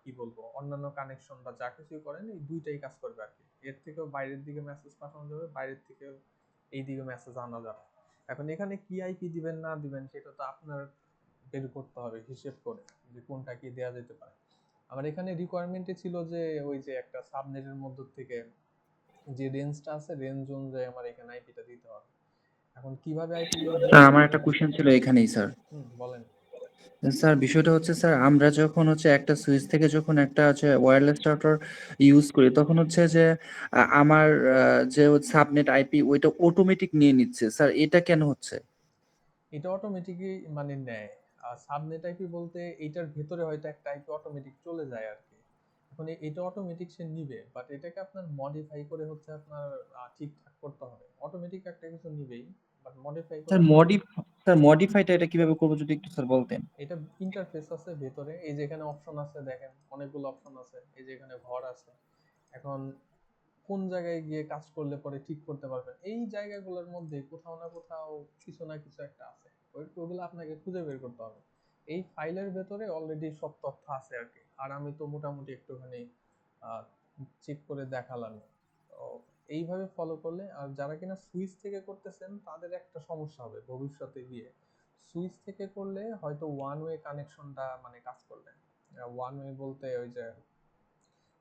কি বলবো অন্যান্য কানেকশন বা যা কিছুই করেন, এই দুইটাই কাজ করবে আর কি। এর থেকেও বাইরের দিকে মেসেজ পাঠানো যাবে, বাইরের থেকেও এই দিকে মেসেজ আনা যাবে। এখন এখানে কি আইপি দিবেন না দিবেন সেটা তো আপনার বের করতে হবে হিসেব করে, যে কোনটা কি দেয়া যেতে পারে। আমার এখানে রিকোয়ারমেন্টে ছিল যে ওই যে একটা সাবনেটের মধ্য থেকে যে রেঞ্জটা আছে রেঞ্জ অনুযায়ী আমার এখানে আইপিটা দিতে হবে। এখন কিভাবে আইপি স্যার দিবেন আমার এটা একটা কোশ্চেন ছিল এখানেই স্যার। বলেন। স্যার বিষয়টা হচ্ছে স্যার আমরা যখন হচ্ছে একটা সুইচ থেকে যখন একটা হচ্ছে ওয়্যারলেস রাউটার ইউজ করি তখন হচ্ছে যে আমার যে সাবনেট আইপি ওইটা অটোমেটিক নিয়ে নিচ্ছে স্যার, এটা কেন হচ্ছে? এটা অটোমেটিকই মানে নেয়। আর সাবনেট আইপি বলতে এইটার ভেতরে হয়তো একটা আইপি অটোমেটিক চলে যায় আর কি। এখন এটা অটোমেটিক সে নিবে, বাট এটাকে আপনার মডিফাই করে হচ্ছে আপনার ঠিকঠাক করতে হবে। অটোমেটিক একটা কিছু নিবেই, বাট মডিফাই করে স্যার আপনার মডিফাইটা এটা কিভাবে করবো যদি একটু স্যার বলতেন। এটা ইন্টারফেস আছে ভেতরে, এই যে এখানে অপশন আছে দেখেন, অনেকগুলো অপশন আছে, এই যে এখানে ঘর আছে। এখন কোন জায়গায় গিয়ে কাজ করলে পরে ঠিক করতে পারবেন, এই জায়গাগুলোর মধ্যে কোথাও না কোথাও কিছু না কিছু একটা আছে। ওইগুলো আপনাকে খুঁজে বের করতে হবে। এই ফাইলের ভেতরে অলরেডি সব তথ্য আছে আর কি। আর আমি তো মোটামুটি একটুখানি চেক করে দেখালাম। তো এইভাবে ফলো করলে, আর যারা কিনা সুইচ থেকে করতেছেন তাদের একটা সমস্যা হবে ভবিষ্যতে গিয়ে। সুইচ থেকে করলে হয়তো ওয়ান ওয়ে কানেকশনটা মানে কাজ করবে। ওয়ান ওয়ে বলতে ওই যে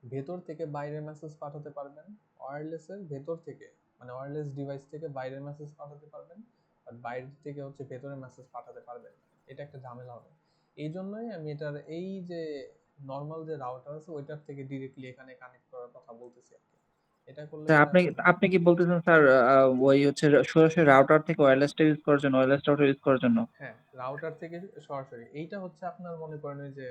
ভেতর থেকে বাইরের মেসেজ পাঠাতে পারবেন, ওয়্যারলেসের ভেতর থেকে মানে ওয়্যারলেস ডিভাইস থেকে বাইরের মেসেজ পাঠাতে পারবেন, আর বাইরে থেকে হচ্ছে ভেতরের মেসেজ পাঠাতে পারবেন। এটা একটা ঝামেলা হবে। এই জন্যই আমি এটার এই যে নর্মাল যে রাউটার আছে ওইটার থেকে ডিরেক্টলি এখানে কানেক্ট করার কথা বলতেছি আর কি। এটা করলে স্যার পরে আপনি আপনি কি বলতেছেন স্যার ওই হচ্ছে সরাসরি রাউটার থেকে ওয়্যারলেসটা ইউজ করার জন্য, ওয়্যারলেস রাউটার ইউজ করার জন্য? হ্যাঁ, রাউটার থেকে সরাসরি এইটা হচ্ছে আপনার মনে করেন ওই যে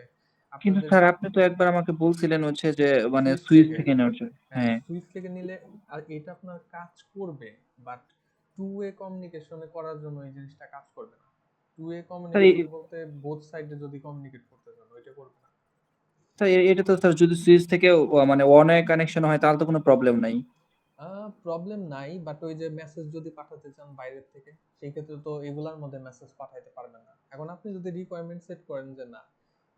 কিন্তু আপনাদের স্যার আপনি তো একবার আমাকে বলছিলেন হচ্ছে যে মানে সুইচ সুইচ থেকে, থেকে নেওয়ার জন্য। হ্যাঁ হ্যাঁ সুইচ থেকে নিলে আর এটা আপনার কাজ করবে, বাট টু ওয়ে কমিউনিকেশনে করার জন্য এই জিনিসটা কাজ করবে না। টু ওয়ে স্যার কমিউনিকেশন বলতে বোথ সাইডে যদি কমিউনিকেট করতে চান ওইটা করবে না। স্যার এটা তো স্যার যদি সুইচ থেকে মানে ওয়ান ওয়ে কানেকশন হয় তাহলে তো কোনো প্রবলেম নাই। প্রবলেম নাই, বাট ওই যে মেসেজ যদি পাঠাতে চান বাইরের থেকে সেই ক্ষেত্রে তো এগুলার মধ্যে মেসেজ পাঠাইতে পারবেন না। এখন আপনি যদি রিকোয়ারমেন্ট সেট করেন যে না,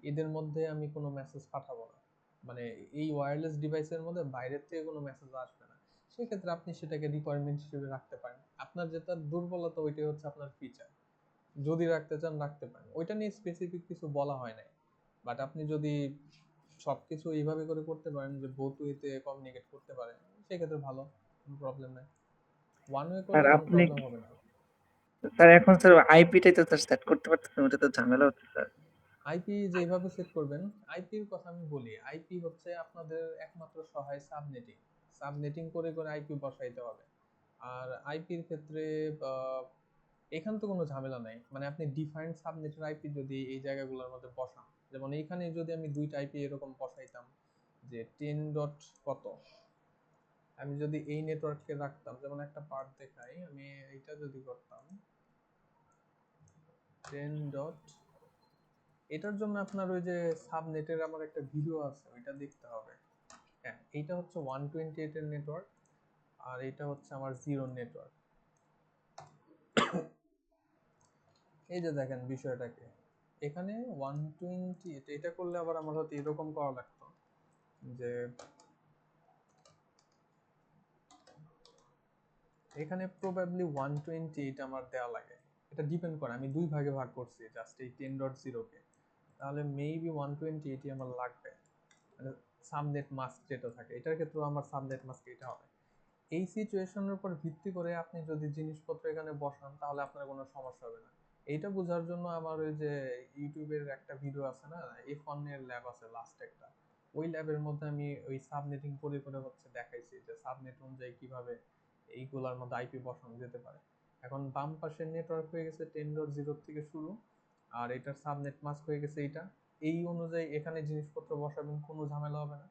এদের মধ্যে আমি কোনো মেসেজ পাঠাবো না, মানে এই ওয়্যারলেস ডিভাইসের মধ্যে বাইরের থেকে কোনো মেসেজ আসবে না, সেই ক্ষেত্রে আপনি সেটাকে রিকোয়ারমেন্ট হিসেবে রাখতে পারেন। আপনার যেটা দুর্বলতা ওইটাই হচ্ছে আপনার ফিচার। যদি রাখতে চান রাখতে পারেন, ওইটা নিয়ে স্পেসিফিক কিছু বলা হয় নাই। বাট আপনি যদি সবকিছু এইভাবে করে করতে পারেন যে বোথ ওয়েতে কমিউনিকেট করতে পারেন, সেক্ষেত্রে ভালো, কোনো প্রবলেম নাই। ওয়ান ওয়ে স্যার করলে কোনো আপনি প্রবলেম হবে না। স্যার এখন স্যার আইপিটাই তো স্যার সেট করতে পারতেছেন, ওটা তো ঝামেলা হচ্ছে স্যার। আইপি যেভাবে সেট করবেন, আইপির কথা আমি বলি, আইপি হচ্ছে আপনাদের একমাত্র সহায় সাবনেটিং। সাবনেটিং করে করে আইপি বসাইতে হবে। আর আইপির ক্ষেত্রে আহ, এখানে তো কোনো ঝামেলা নাই, মানে আপনি ডিফাইন্ড সাবনেটের আইপি যদি এই জায়গাগুলোর মধ্যে বসান, যেমন এইখানে যদি আমি দুইটা আইপি এরকম বসাইতাম যে 10 ডট কত, আমি যদি এই নেটওয়ার্ককে রাখতাম, যেমন একটা পার্ট দেখাই, আমি এইটা যদি করতাম 10 ডট, এটার জন্য আপনার ওই যে সাবনেটের আমার একটা ভিডিও আছে ওইটা দেখতে হবে। হ্যাঁ, এইটা হচ্ছে 128 এর নেটওয়ার্ক, আর এটা হচ্ছে আমার জিরো নেটওয়ার্ক। এই যে দেখেন বিষয়টাকে, এখানে 128, এটা করলে আবার আমার হয়তো এরকম করা লাগতো যে এখানে প্রবাবলি 128 আমার দেওয়া লাগে। এটা ডিপেন্ড করে আমি দুই ভাগে ভাগ করছি জাস্ট এই 10.0 কে, তাহলে মেবি 128 আমার লাগবে। মানে সাবনেট মাস্ক যেটা থাকে এটার ক্ষেত্রেও আমার সাবনেট মাস্ক এটা হবে। এই সিচুয়েশনের উপর ভিত্তি করে আপনি যদি জিনিসপত্র এখানে বসান তাহলে আপনার কোনো সমস্যা হবে না। এইটা বোঝার জন্য আমার ওই যে ইউটিউবের একটা ভিডিও আছে না, F1 এর ল্যাব আছে লাস্ট একটা, ওই ল্যাবের মধ্যে আমি ওই সাবনেটিং করে করে হচ্ছে দেখাইছি যে সাবনেট অনুযায়ী কিভাবে এইগুলার মধ্যে আইপি বসানো যেতে পারে। এখন বাম পাশের নেটওয়ার্ক হয়ে গেছে 10.0 থেকে শুরু, আর এটার সাবনেট মাস্ক হয়ে গেছে এইটা। এই অনুযায়ী এখানে জিনিসপত্র বসাবেন, কোনো ঝামেলা হবে না।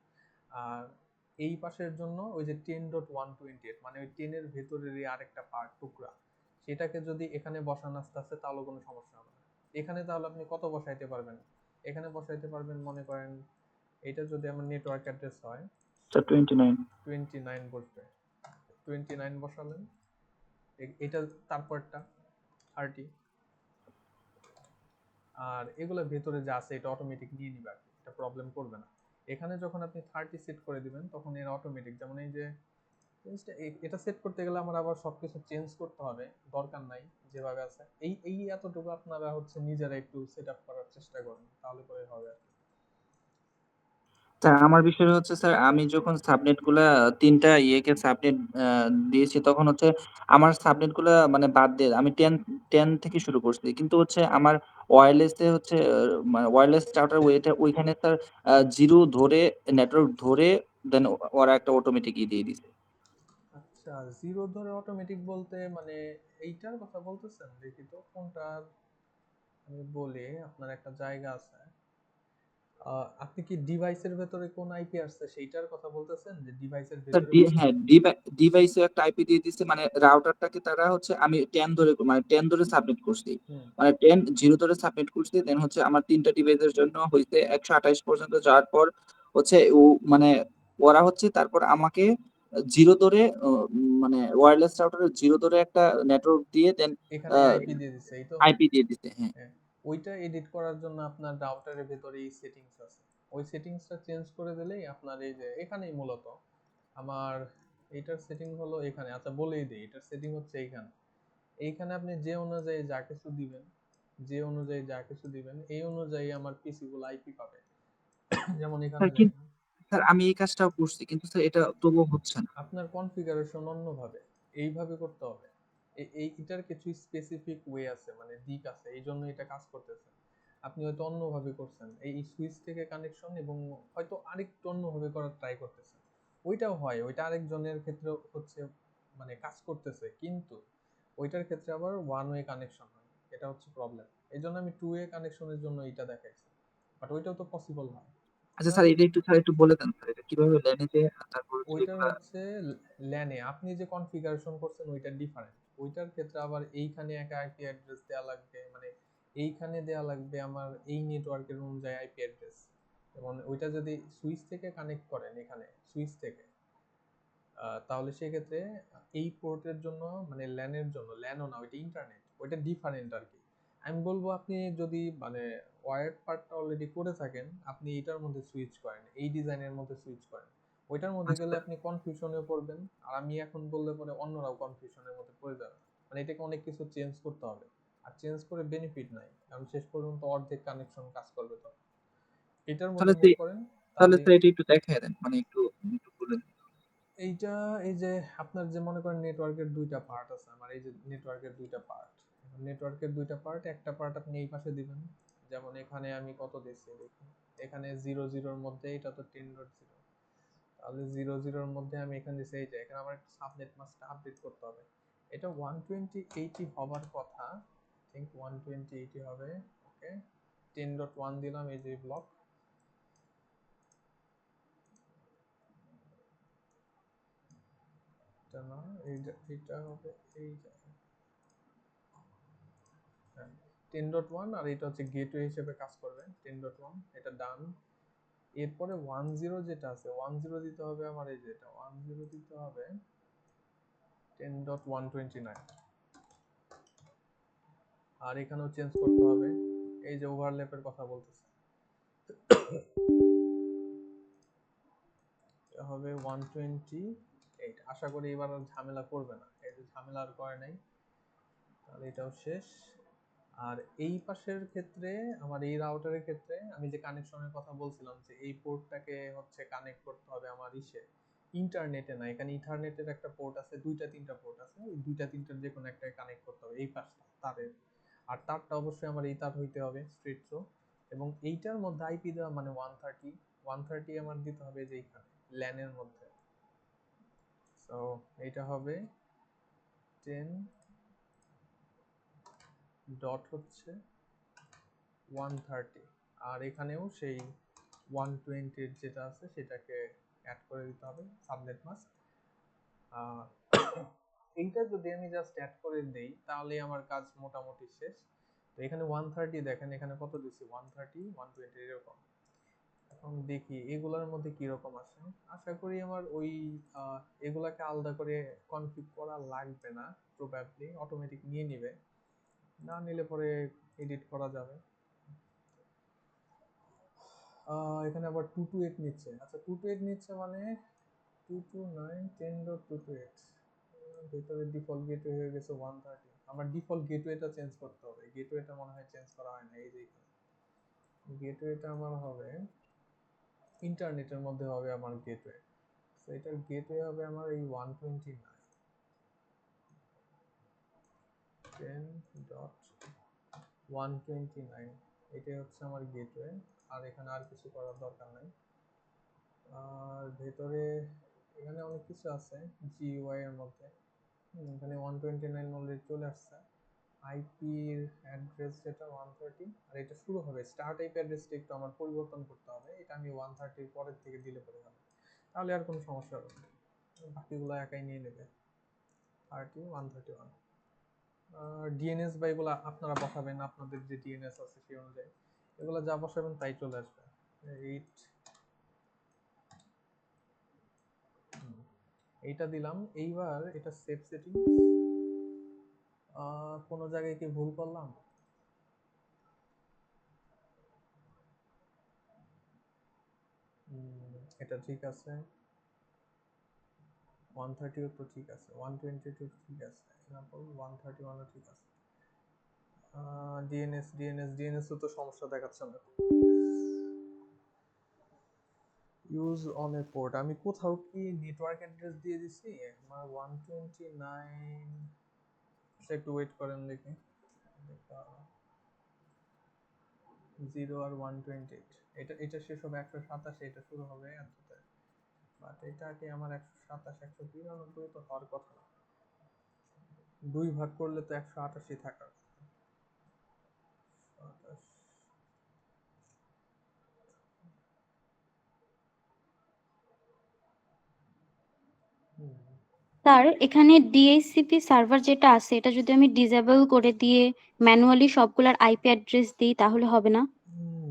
আর এই পাশের জন্য ওই যে 10.128 মানে ওই 10 এর ভেতরেরই আরেকটা পার্ট টুকরা, সেটাকে যদি এখানে বসান আস্তে আস্তে তাহলে কোনো সমস্যা হবে না। এখানে তাহলে আপনি কত বসাইতে পারবেন, এখানে বসাইতে পারবেন মনে করেন, এটা যদি আমার নেটওয়ার্ক অ্যাড্রেস হয় স্যার 29। 29 বসবে, 29 বসালেন, এটা তারপরটা 30, আর এগুলো ভেতরে যা আছে এটা অটোমেটিক নিয়ে নিবে আর কি, এটা প্রবলেম করবে না। এখানে যখন আপনি 30 সেট করে দিবেন তখন এর অটোমেটিক, যেমন এই যে জিনিসটা এটা সেট করতে গেলে আমার আবার সবকিছু চেঞ্জ করতে হবে, দরকার নাই, যেভাবে আছে এই এই এতটুকু আপনারা হচ্ছে নিজেরা একটু সেট আপ করার চেষ্টা করুন, তাহলে পরে হবে আর কি। স্যার আমার বিষয় হচ্ছে স্যার আমি যখন সাবনেট গুলা ৩ টা ইয়েকে সাবনেট দিয়েছি তখন হচ্ছে আমার সাবনেট গুলা মানে বাদ দিয়ে আমি 10 থেকে শুরু করছি। কিন্তু হচ্ছে আমার ওয়্যারলেস এ হচ্ছে মানে ওয়্যারলেস রাউটার ওইখানে স্যার 0 ধরে নেটওয়ার্ক ধরে দেন ওরা একটা অটোমেটিক দিয়ে দিছে। আচ্ছা, জিরো ধরে অটোমেটিক বলতে মানে এইটার কথা বলতেছেন? দেখি তো কোনটার। আমি বলি, আপনার একটা জায়গা আছে। আপনি কি ডিভাইসের ভেতরে কোন আইপি আসছে সেইটার কথা বলতেছেন, যে ডিভাইসের স্যার ভেতরে কোন হ্যাঁ, ডিভাইসে একটা আইপি দিয়ে দিছে মানে রাউটারটাকে তারা হচ্ছে আমি 10 ধরে মানে 10 ধরে সাবমিট করছি। হুম মানে 10 0 ধরে সাবমিট করছি। দেন হচ্ছে আমার ৩ টা ডিভাইসের জন্য হইছে ১২৮ পর্যন্ত যাওয়ার পর হচ্ছে মানে ওরা হচ্ছে তারপর আমাকে 0 ধরে মানে ওয়্যারলেস রাউটারের 0 ধরে একটা নেটওয়ার্ক দিয়ে দেন এখানে আ আইপি দিয়ে দিছে, এই তো? আইপি দিয়ে দিছে। হ্যাঁ। হ্যাঁ, ওইটা এডিট করার জন্য আপনার রাউটারের ভেতরে এই সেটিংস আছে। ওই সেটিংসটা চেঞ্জ করে দিলেই আপনার এই যে এখানেই মূলত আমার এইটার সেটিং হলো এখানে। আচ্ছা বলেই দিই, এটার সেটিং হচ্ছে এইখানে। এইখানে আপনি যে অনুযায়ী যা কিছু দিবেন, এই অনুযায়ী আমার পিসি গুলো আইপি পাবে। যেমন এখানে স্যার দেখেন, স্যার আমি এই কাজটাও করছি কিন্তু স্যার এটা তবুও হচ্ছে না। আপনার কনফিগারেশন অন্যভাবে, এইভাবে করতে হবে। এটার কিছু স্পেসিফিক ওয়ে আছে, মানে দিক আছে, এই জন্য এটা কাজ করতেছে। আপনি হয়তো অন্যভাবে করছেন, এই সুইচ থেকে কানেকশন, এবং হয়তো আরেকটু অন্যভাবে করার ট্রাই করতেছেন। ওইটাও হয়, ওইটা আরেকজনের ক্ষেত্রে হচ্ছে মানে কাজ করতেছে, কিন্তু ওইটার ক্ষেত্রে আবার ওয়ান ওয়ে কানেকশন হয়। এটা হচ্ছে প্রবলেম। এই জন্য আমি টু ওয়ে কানেকশনের জন্য এটা দেখাইছি, বাট ওইটাও তো পসিবল হয়। আচ্ছা আপনার স্যার এটা একটু বলে দেন স্যার এটা কিভাবে লেনেতে তারপর হচ্ছে ওইটার এগুলা। হচ্ছে ল্যানে আপনি যে কনফিগারেশন করছেন ওইটা ডিফারেন্ট। ওইটার ক্ষেত্রে আবার এইখানে একটা আইপি অ্যাড্রেস দেওয়া লাগবে, মানে এইখানে দেওয়া লাগবে আমার এই নেটওয়ার্কের অনুযায়ী আইপি অ্যাড্রেস। যেমন ওইটা যদি সুইচ থেকে কানেক্ট করেন, এখানে সুইচ থেকে, তাহলে সেক্ষেত্রে এই পোর্টের জন্য, মানে ল্যানের জন্য, ল্যানও না, ওইটা ইন্টারনেট, ওইটা ডিফারেন্ট আর কি। আমি বলবো আপনি যদি মানে ওয়্যার্ড পার্টটা অলরেডি করে থাকেন, আপনি এটার মধ্যে সুইচ করেন, এই ডিজাইনের মধ্যে সুইচ করেন। ওইটার মধ্যে আচ্ছা গেলে স্যার আপনি কনফিউশনে পড়বেন, আর আমি এখন বললে পরে অন্যরাও কনফিউশনের মধ্যে পড়ে যাবে। মানে এটাকে অনেক কিছু চেঞ্জ করতে হবে, আর চেঞ্জ করে বেনিফিট নাই, কারণ শেষ পর্যন্ত অর্ধেক কানেকশন কাজ করবে। তো এটার মধ্যে তাহলে মুভ করেন, তাহলে তাহলে স্যার এটা একটু দেখায় দেন মানে একটু একটু বলে দিন। এইটা, এই যে আপনার যে মনে করেন নেটওয়ার্কের দুইটা পার্ট আছে আমার, এই যে নেটওয়ার্কের দুইটা পার্ট, একটা পার্ট আপনি এই পাশে দিবেন। যেমন এখানে আমি কত দিচ্ছি দেখি, এখানে 0 0 মধ্যে, এটা তো 10.0, তাহলে 0 0 মধ্যে আমি এখানে দিচ্ছি, এই যে এখানে আমার একটা সাবনেট মাস্কটা আপডেট করতে হবে। এটা 120/80 হবার কথা, থিংক 120/80 হবে। ওকে, 10.1 দিলাম, এই যে ব্লক। এটা না, এইটা হবে এই জায়গায়। হ্যাঁ, 10.1, আর এটা হচ্ছে গেটওয়ে হিসেবে কাজ করবে। 10.1 এটা ডান। এরপরে 10 যেটা আছে, 10 দিতে হবে আমার, এই যে এটা 10 দিতে হবে 10.129। আর এখানেও চেঞ্জ করতে হবে, এই যে ওভারল্যাপের কথা বলতেছে, এটা হবে 128। আশা করি এবার আর ঝামেলা করবে না, এই যে ঝামেলা আর করে নাই। তাহলে এটাও শেষ। আর এই পাশের ক্ষেত্রে, আমার এই রাউটারের ক্ষেত্রে আমি যে কানেকশনের কথা বলছিলাম, যে এই পোর্টটাকে হচ্ছে কানেক্ট করতে হবে আমার ইন্টারনেটে না, এখানে ইথারনেটের একটা পোর্ট আছে, দুইটা তিনটা পোর্ট আছে, ওই দুইটা তিনটার যে কোনো একটাকে কানেক্ট করতে হবে এই পাশটা তারের। আর তারটা অবশ্যই আমার এই তার হইতে হবে স্ট্রেট থ্রো, এবং এইটার মধ্যে আইপি দেওয়া মানে 130 আমার দিতে হবে যে এইখানে ল্যানের মধ্যে। সো এইটা হবে 10 ডট হচ্ছে 130, আর এখানেও সেই 120 যেটা আছে সেটাকে অ্যাড করে দিতে হবে সাবনেট মাস্ক। এইটা যদি আমি জাস্ট অ্যাড করে দেই তাহলে আমার কাজ মোটামুটি শেষ। তো এখানে 130 দেখেন, এখানে কত দিছি, 130 120 এরকম। এখন দেখি এগুলার মধ্যে কি রকম আসে। আশা করি আমার ওই এগুলাকে আলাদা করে কনফিগ করা লাগবে না, প্রবাবলি অটোমেটিক নিয়ে নিবে, না নিলে পরে এডিট করা যাবে। এখানে আবার 228 নিচ্ছে। আচ্ছা 228 নিচ্ছে মানে 229 10.228, ভেতরে ডিফল্ট গেটওয়ে হয়ে গেছে 130। আমার ডিফল্ট গেটওয়েটা চেঞ্জ করতে হবে, গেটওয়েটা মনে হয় চেঞ্জ করা হয় না, এই যে গেটওয়েটা আমার হবে ইন্টারনেটের মধ্যে হবে আমার গেটওয়ে। তো এটার গেটওয়ে হবে আমার এই 129.10.129, এটাই হচ্ছে আমার গেটওয়ে। আর এখানে আর কিছু করার দরকার নাই। আর ভেতরে এখানে অনেক কিছু আছে জিইউআই এর মধ্যে। এখানে 129 অলরেডি চলে আসছে। আইপির অ্যাড্রেস যেটা 130, আর এটা শুরু হবে স্টার্ট আইপি অ্যাড্রেসটা একটু আমার পরিবর্তন করতে হবে, এটা আমি 130 এর পরের থেকে দিলে পরে হবে, তাহলে আর কোনো সমস্যা হবে না, বাকিগুলো একাই নিয়ে নেবে। 30 131 ডিএনএস বা এগুলো আপনারা বসাবেন, আপনাদের যে ডিএনএস আছে সেই অনুযায়ী এগুলো যা বসাবেন তাই চলে আসবে। 8 এইটা দিলাম। এইবার এটা সেভ সেটিং, কোনো জায়গায় কি ভুল করলাম? এটা ঠিক আছে, 130 তো ঠিক আছে, 122 ঠিক আছে, এরপর 131 ঠিক আছে। ডিএনএস তো সমস্যা দেখাচ্ছে না। ইউজ অন এ পোর্ট, আমি কোথাও কি নেটওয়ার্ক অ্যাড্রেস দিয়ে দিছি আমার 129? একটু ওয়েট করেন দেখি। 0 আর 128, এটা শেষ হবে 127, এটা শুরু হবে এততে, বাট এটাকে আমার 127 192 তো হওয়ার কথা না, 2 ভাগ করলে তো 188 থাকার। 27 স্যার এখানে ডিএইচসিপি সার্ভার যেটা আছে এটা যদি আমি ডিসেবল করে দিয়ে ম্যানুয়ালি সবগুলার আইপি অ্যাড্রেস দিই তাহলে হবে না?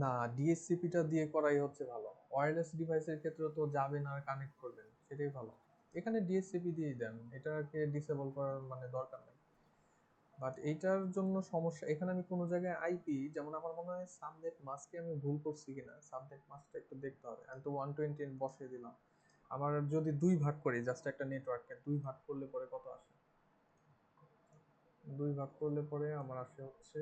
না, ডিএসসিপিটা দিয়ে করাই হচ্ছে ভালো। ওয়্যারলেস ডিভাইসের ক্ষেত্রে তো যাবেন আর কানেক্ট করবেন, সেটাই ভালো। এখানে ডিএসসিপি দিয়েই দেন, এটাকে ডিসেবল করার মানে দরকার নেই। বাট এইটার জন্য সমস্যা, এখানে আমি কোনো জায়গায় আইপি, যেমন আমার মনে হয় সাবনেট মাস্কে আমি ভুল করছি কিনা, সাবনেট মাস্কটা একটু দেখতে হবে। আমি তো 120 বসিয়ে দিলাম, আমার যদি 2 ভাগ করি জাস্ট একটা নেটওয়ার্ককে 2 ভাগ করলে পরে কত আসে? 2 ভাগ করলে পরে আমার আসে হচ্ছে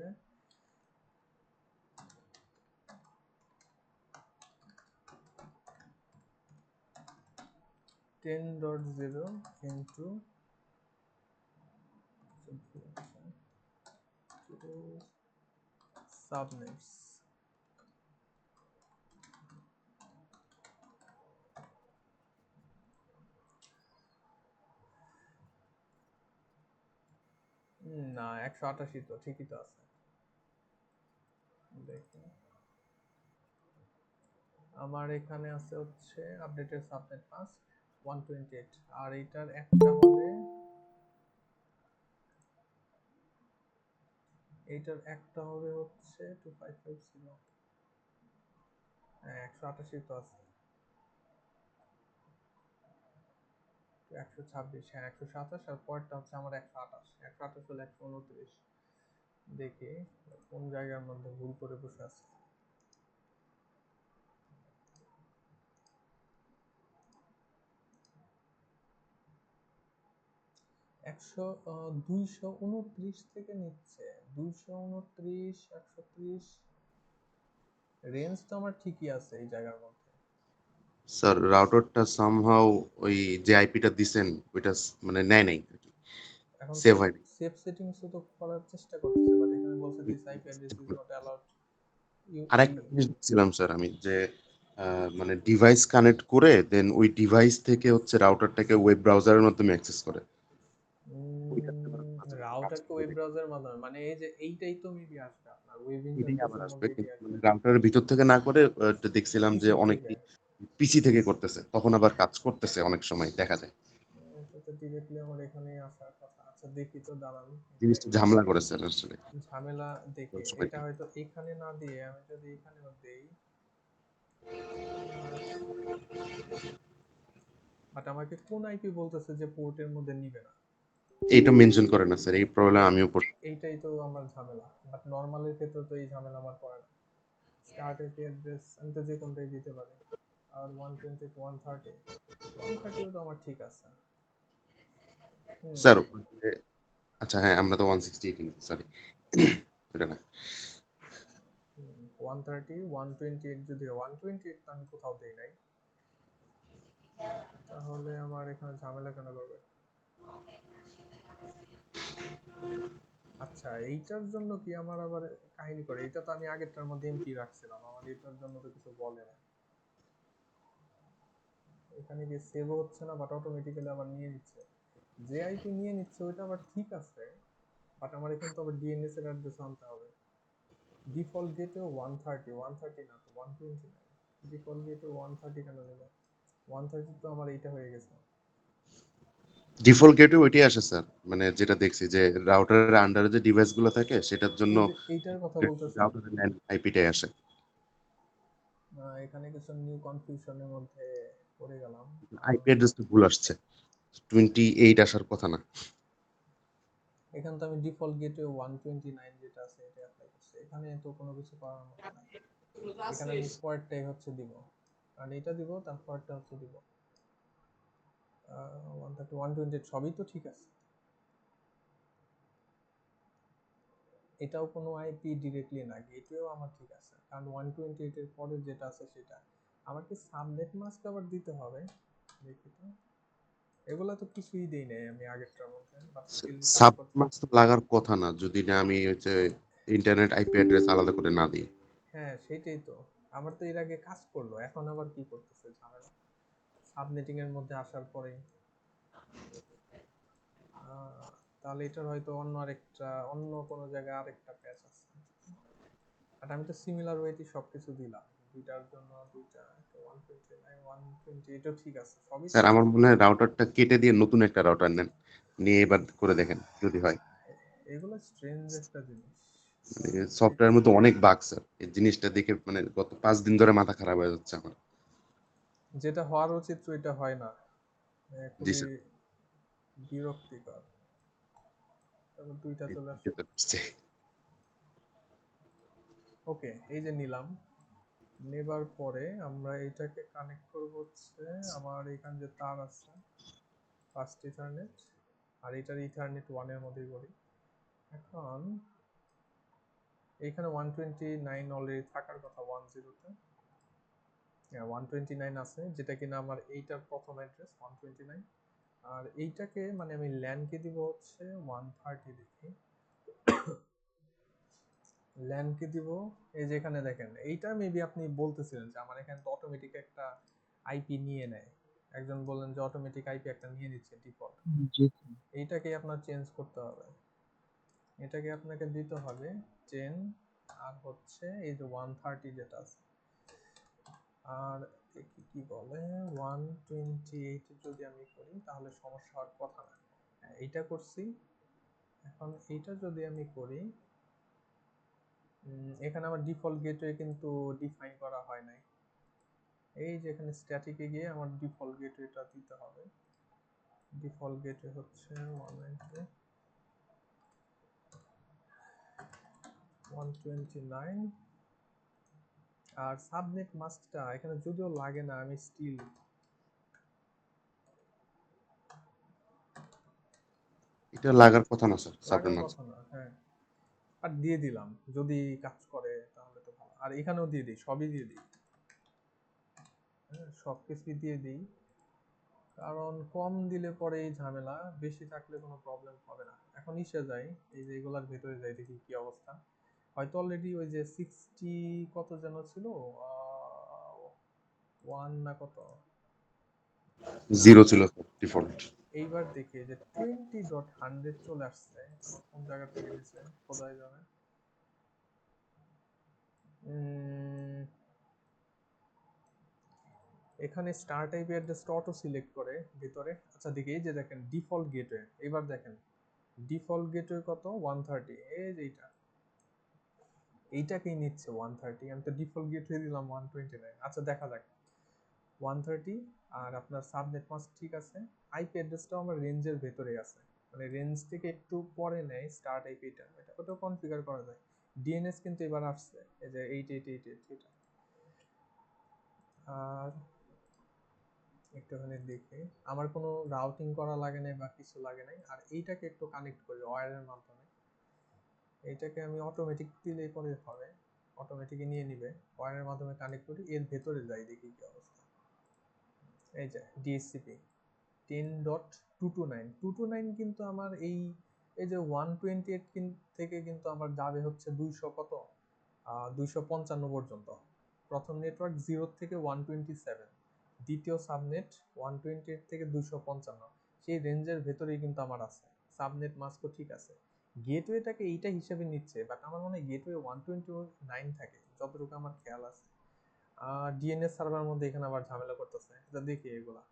10.0 into subnets. না, 188 তো ঠিকই তো আছে। দেখি আমার এখানে আছে হচ্ছে আপডেটেড সাবনেট মাস্ক 128, আর এটার একটা হবে, এইটার একটা হবে হচ্ছে 2550। হ্যাঁ 188 তো আছে, 126, হ্যাঁ 127, আর পরেরটা হচ্ছে আমার 128, 128 হলে 129। দেখি কোন জায়গার মধ্যে ভুল করে বসে আছে। 229 থেকে নিচ্ছে, 229 130, রেঞ্জ তো আমার ঠিকই আছে এই জায়গার মধ্যে। স্যার রাউটারটা সামহাউ ওই যে আইপিটা দিছেন ওইটা মানে নেয় নাই আরকি, এখন সেভ হয়নি। সেভ সেটিংস তো করার চেষ্টা করতেছে, বাট এখানে বলছে this IP address is not allowed you আরেকটা জিনিস দেখছিলাম স্যার আমি যে মানে ডিভাইস কানেক্ট করে দেন ওই ডিভাইস থেকে হচ্ছে রাউটারটাকে ওয়েব ব্রাউজারের মাধ্যমে অ্যাক্সেস করে। ওইটাতে আবার মাঝে মাঝে কাজ রাউটারকে করে ওয়েব দেখি। ব্রাউজারের মাধ্যমে, মানে এই যে এইটাই তো মেবি আসবে আপনার ওয়েব এটাই আবার ইন্টারফেসের আসবে, মধ্যে এটাই কিন্তু আসবে। মানে রাউটারের ভিতর থেকে না করে দেখছিলাম যে পিসি থেকে, অনেকেই পিসি থেকে করতেছে, তখন আবার কাজ করতেছে অনেক সময় দেখা যায়। এটা তো ডিরেক্টলি আমার এখানেই আসার কথা। আচ্ছা দেখি তো, দাঁড়ান এটা জিনিসটা ঝামেলা করে স্যার আসলে ঝামেলা। দেখি এটা সবাইকে। হয়তো এখানে না দিয়ে আমি যদি এখানেও দেই, বাট আমাকে কোন আইপি বলতেছে যে পোর্টের মধ্যে নিবে না? এইটা মেনশন করে না স্যার, এই প্রবলেম আমিও পড়ছি। এইটাই তো আমার ঝামেলা, বাট নর্মালের ক্ষেত্রে তো এই ঝামেলা আমার পড়ে না। স্টার্ট আইপি অ্যাড্রেস আমি তো যে কোনটাই দিতে পারি, আর 120 130, 130 তো আমার ঠিক আছে। স্যার আচ্ছা হ্যাঁ, আমরা তো 168 সরি এটা না। 130 128 যদি 128 তো আমি কোথাও দেই নাই, তাহলে আমার এখানে ঝামেলা কেন করবে? আচ্ছা, এইটার জন্য কি আমার আবার কাহিনী করে? এটা তো আমি আগেরটার মধ্যে এমপি রাখছিলাম, আমার এটার জন্য তো কিছু বলে না। এখানে কি সেভ হচ্ছে না, বাট অটোমেটিক্যালি আবার নিয়ে নিচ্ছে। যে আইপি নিয়ে নিচ্ছে ওইটা আবার ঠিক আছে, বাট আমার এখানে তো আবার ডিএনএস এর অ্যাড্রেস আনতে হবে। ডিফল্ট গেটে 130 130 না তো 129, ডিফল্ট গেটে 130 কেন নিল? 130 তো আমার এইটা হয়ে গেছে। ডিফল্ট গেটওয়ে ওইটাই আসে স্যার, মানে যেটা দেখছি যে রাউটারের আন্ডারে যে ডিভাইস গুলো থাকে সেটার জন্য এই যে এইটার কথা বলতেছি, রাউটারের ল্যান আইপিটাই আসে। এখানে কিছু নিউ কনফিউশনের মধ্যে পড়ে গেলাম। আইপি অ্যাড্রেসটা ভুল আসছে, 28 আসার কথা না। এখানে তো আমি ডিফল্ট গেটওয়ে 129 যেটা আছে এটা অ্যাপ্লাই করছি, এখানে তো কোনো কিছু করার মতো নাই। এখানে আমি পরেরটাই হচ্ছে দিব, কারণ এটা দিব তারপরটা হচ্ছে দিব। 130 128 সবই তো ঠিক আছে। এটাও কোনো আইপি ডিরেক্টলি না, গেটওয়েও আমার ঠিক আছে, কারণ 128 এর পরে যেটা আছে সেটা। আমার কি সাবনেট মাস্ক আবার দিতে হবে? দেখি তো, এগুলা তো কিছুই দেই নাই আমি আগেরটার মধ্যে, বাট স্টিল কাজ করছে। সাবমাস্ক তো লাগার কথা না যদি না আমি হচ্ছে ইন্টারনেট আইপি অ্যাড্রেস আলাদা করে না দিই। হ্যাঁ সেটাই তো, আমার তো এর আগে কাজ করলো, এখন আবার কি করতেছে ঝামেলা সাবনেটিং এর মধ্যে আসার পরেই। তাহলে এটার হয়তো অন্য কোনো জায়গায় আরেকটা প্যাচ আছে। বাট আমি তো সিমিলার ওয়েতে সবকিছু দিলাম, দুইটার জন্য দুইটা, 129 120 এটা ঠিক আছে, সবই স্যার ঠিক আমার আছে। মনে হয় রাউটারটা কেটে দিয়ে নতুন একটা রাউটার নেন, নিয়ে এবার করে দেখেন যদি হয়। এগুলো স্ট্রেঞ্জ একটা জিনিস। সফটওয়্যারের মধ্যে অনেক বাগ স্যার, এই জিনিসটা দেখে মানে গত 5 দিন ধরে মাথা খারাপ হয়ে যাচ্ছে আমার। যেটা হওয়ার উচিত ওইটা হয় না, জি খুবই স্যার। বিরক্তিকর। তারপর দুইটা এই চলে আসছে। বুঝতে পারছি। ওকে, এই যে নিলাম, নেবার পরে আমরা এটাকে কানেক্ট করব হচ্ছে আমার এখানে যে তার আছে ফার্স্ট ইথারনেট, আর এটার ইথারনেট 1 এর মধ্যেই করি। এখন এখানে 129 অলরেডি থাকার কথা 10 তে, 129 আছে, যেটা কিনা আমার এইটার প্রথম অ্যাড্রেস 129। আর এইটাকে মানে আমি ল্যানকে দিব হচ্ছে 130, দেখি ল্যানকে দিব। এই যে এখানে দেখেন, এইটা মেবি আপনি বলতেছিলেন যে আমার এখানে তো অটোমেটিক একটা আইপি নিয়ে নেয়, একজন বললেন যে অটোমেটিক আইপি একটা নিয়ে নিচ্ছে ডিফল্ট। জি এইটাকে আপনার চেঞ্জ করতে হবে, এটাকে আপনাকে দিতে হবে 10, আর হচ্ছে এই যে 130 যেটা আছে। আর দেখি কি বলে, 128 যদি আমি করি তাহলে সমস্যা হওয়ার কথা না। এইটা করছি, এখন এইটা যদি আমি করি, এখানে আমার ডিফল্ট গেটওয়ে কিন্তু ডিফাইন করা হয় নাই। এই যে এখানে স্ট্যাটিকে গিয়ে আমার ডিফল্ট গেটওয়েটা দিতে হবে। ডিফল্ট গেটওয়ে হচ্ছে 129, আর সাবনেট মাস্কটা এখানে যদিও লাগে না, আমি স্টিল এটা লাগার কথা না স্যার, লাগার সাবমাস্ক। কথা না, হ্যাঁ, আর দিয়ে দিলাম, যদি কাজ করে তাহলে তো ভালো। আর এখানেও দিয়ে দিই, সবই দিয়ে দিই, হ্যাঁ সবকিছুই দিয়ে দিই, কারণ কম দিলে পরে এই ঝামেলা, বেশি থাকলে কোনো প্রবলেম হবে না। এখন ইসে যাই, এই যে এগুলার ভেতরে যাই, দেখি কি অবস্থা। হয়তো অলরেডি ওই যে 60 কত যেন ছিল, 1 না কত, না 0 ছিল স্যার ডিফল্ট। এইবার দেখি যে 20.100 চলে আসছে, কোন জায়গা থেকে দিছে খোদাই জানে। এখানে স্টার্ট আইপি অ্যাড্রেসটা অটো সিলেক্ট করে ভিতরে। আচ্ছা দেখি, এই যে দেখেন ডিফল্ট গেটওয়ে, এবার দেখেন ডিফল্ট গেটওয়ে কত 130, এই যে এইটাকেই নিচ্ছে 130, আমি তো ডিফল্ট গেটওয়ে দিলাম 129। আচ্ছা দেখা যাক 130, আর আপনার সাবনেট মাস্ক ঠিক আছে, আইপি অ্যাড্রেসটাও আমার রেঞ্জের ভেতরে আছে, মানে রেঞ্জ থেকে একটু পরে নেয় স্টার্ট আইপিটা, ওটাও কনফিগার করা যায়। ডিএনএস কিন্তু এবার আসছে, এই যে 8888 এটা। আর একটুখানি দেখি, আমার কোনো রাউটিং করা লাগে নাই বা কিছু লাগে নাই। আর এইটাকে একটু কানেক্ট করি ওয়্যারের মাধ্যমে, এইটাকে আমি অটোমেটিক দিলেই পরে হবে। অটোমেটিকই নিয়ে নিবে, ওয়্যারের মাধ্যমে কানেক্ট করি, এর ভেতরে যাই দেখি কি অবস্থা। এই যে ডিএসসিপি 10.229 229 কিন্তু আমার এই যে 128 থেকে কিন্তু আমার যাবে হচ্ছে 200 কত 255 পর্যন্ত। প্রথম নেটওয়ার্ক 0 থেকে 127, দ্বিতীয় সাবনেট 128 থেকে 255, সেই রেঞ্জের ভেতরেই কিন্তু আমার আছে। সাবনেট মাস্কও ঠিক আছে, গেটওয়েটাকে এইটা হিসেবে নিচ্ছে, বাট আমার মনে হয় গেটওয়ে 129 থাকে যতটুকু আমার খেয়াল আছে। ডিএনএস সার্ভারের মধ্যে এখানে আবার ঝামেলা করতেছে, এটা দেখি এগুলা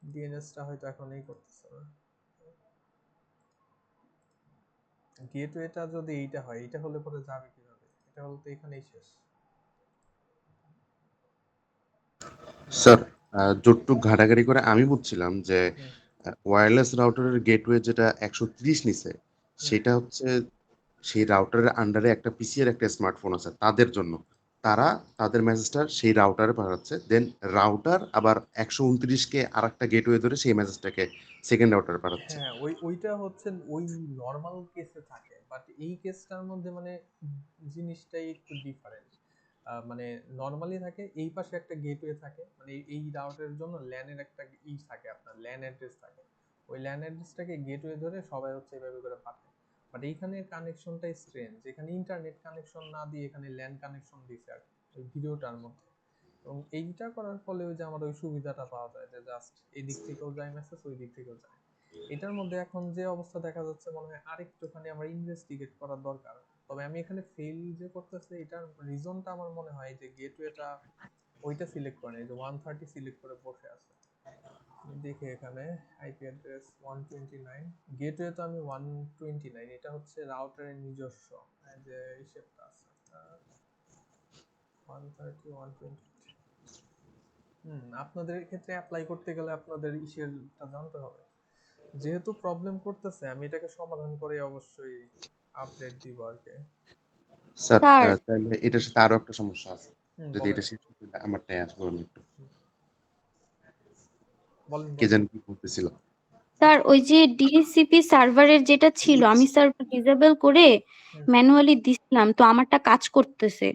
ডিএনএসটা হয়তো এখন এই করতেছে না। গেটওয়েটা যদি এইটা হয়, এটা হলে পরে যাবে কিভাবে? এটা হলে তো এখানেই শেষ। স্যার যতটুক ঘাটাঘাটি করে আমি বুঝছিলাম যে হুম, ওয়্যারলেস রাউটারের গেটওয়ে যেটা 130 নিছে, হুম। সেটা হচ্ছে সেই রাউটারের আন্ডারে একটা পিসি আর একটা স্মার্টফোন আছে তাদের জন্য। তারা তাদের মেসেজটা সেই রাউটারে পাঠাচ্ছে, দেন রাউটার আবার 129 কে আরেকটা গেটওয়ে ধরে সেই মেসেজটাকে সেকেন্ড রাউটারে পাঠাচ্ছে। হ্যাঁ, ওইটা হচ্ছে ওই নর্মাল কেসে থাকে, বাট এই কেসটার মধ্যে মানে জিনিসটাই একটু ডিফারেন্ট। মানে নর্মালি থাকে এই পাশে একটা গেটওয়ে থাকে, মানে এই রাউটারের জন্য ল্যানের একটা থাকে, আপনার ল্যান অ্যাড্রেস থাকে, ওই ল্যান অ্যাড্রেসটাকে গেটওয়ে ধরে সবাই হচ্ছে এভাবে করে পাঠায়। বাট এইখানে কানেকশনটাই স্ট্রেঞ্জ, এখানে ইন্টারনেট কানেকশন না দিয়ে এখানে ল্যান কানেকশন দিছে আর কি, ওই ভিডিওটার মধ্যে। এবং এইটা করার ফলে ওই যে আমার ওই সুবিধাটা পাওয়া যায় যে জাস্ট এই দিক থেকেও যায় মেসেজ, ওই দিক থেকেও যায়। এটার মধ্যে এখন যে অবস্থা দেখা যাচ্ছে, মনে হয় আরেকটুখানি আমার ইনভেস্টিগেট করার দরকার। তবে আমি এখানে ফেল যে করতেছে, এটার রিজনটা আমার মনে হয় যে গেটওয়েটা ওইটা সিলেক্ট করে না, এই যে 130 সিলেক্ট করে বসে আছে। দেখে এখানে আইপি অ্যাড্রেস 129, গেটওয়ে তো আমি 129, এটা হচ্ছে রাউটারের নিজস্ব, এই যে হিসেবটা আছে 130 128। আপনাদের ক্ষেত্রে অ্যাপ্লাই করতে গেলে আপনাদের ইসেরটা জানতে হবে। যেহেতু প্রবলেম করতেছে, আমি এটাকে সমাধান করে অবশ্যই আপডেট দিব আর কি। স্যার স্যার তাহলে এটার সাথে আরো একটা সমস্যা আছে, যদি বলেন। এটা শেষ করতে আমারটাই আসবো আমি একটু। বলেন কে বলেন। জানি কি বলতেছিল। স্যার ওই যে ডিএসসিপি সার্ভারের যেটা ছিল, আমি সার্ভার ডিসেবল করে হুম, ম্যানুয়ালি দিছিলাম, তো আমারটা কাজ করতেছে।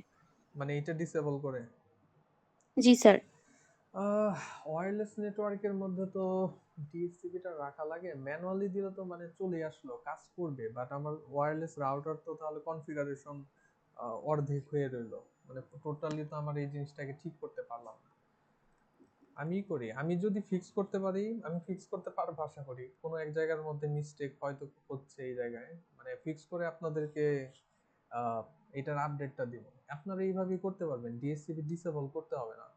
মানে এটা ডিসেবল করে জি স্যার। ওয়্যারলেস নেটওয়ার্কের মধ্যে তো ডিএসসিপিটা রাখা লাগে, ম্যানুয়ালি দিলে তো মানে চলে আসলো, কাজ করবে, বাট আমার ওয়্যারলেস রাউটার তো তাহলে কনফিগারেশন অর্ধেক হয়ে রইলো, মানে টোটালি তো আমার এই জিনিসটাকে ঠিক করতে পারলাম না। আমি করি, আমি যদি ফিক্স করতে পারি, আমি ফিক্স করতে পারবো আশা করি। কোনো এক জায়গার মধ্যে মিস্টেক হয়তো হচ্ছে এই জায়গায়, মানে ফিক্স করে আপনাদেরকে আহ, এটার আপডেটটা দিব। আপনারা এইভাবেই করতে পারবেন, ডিএসসিপি ডিসেবল করতে হবে না।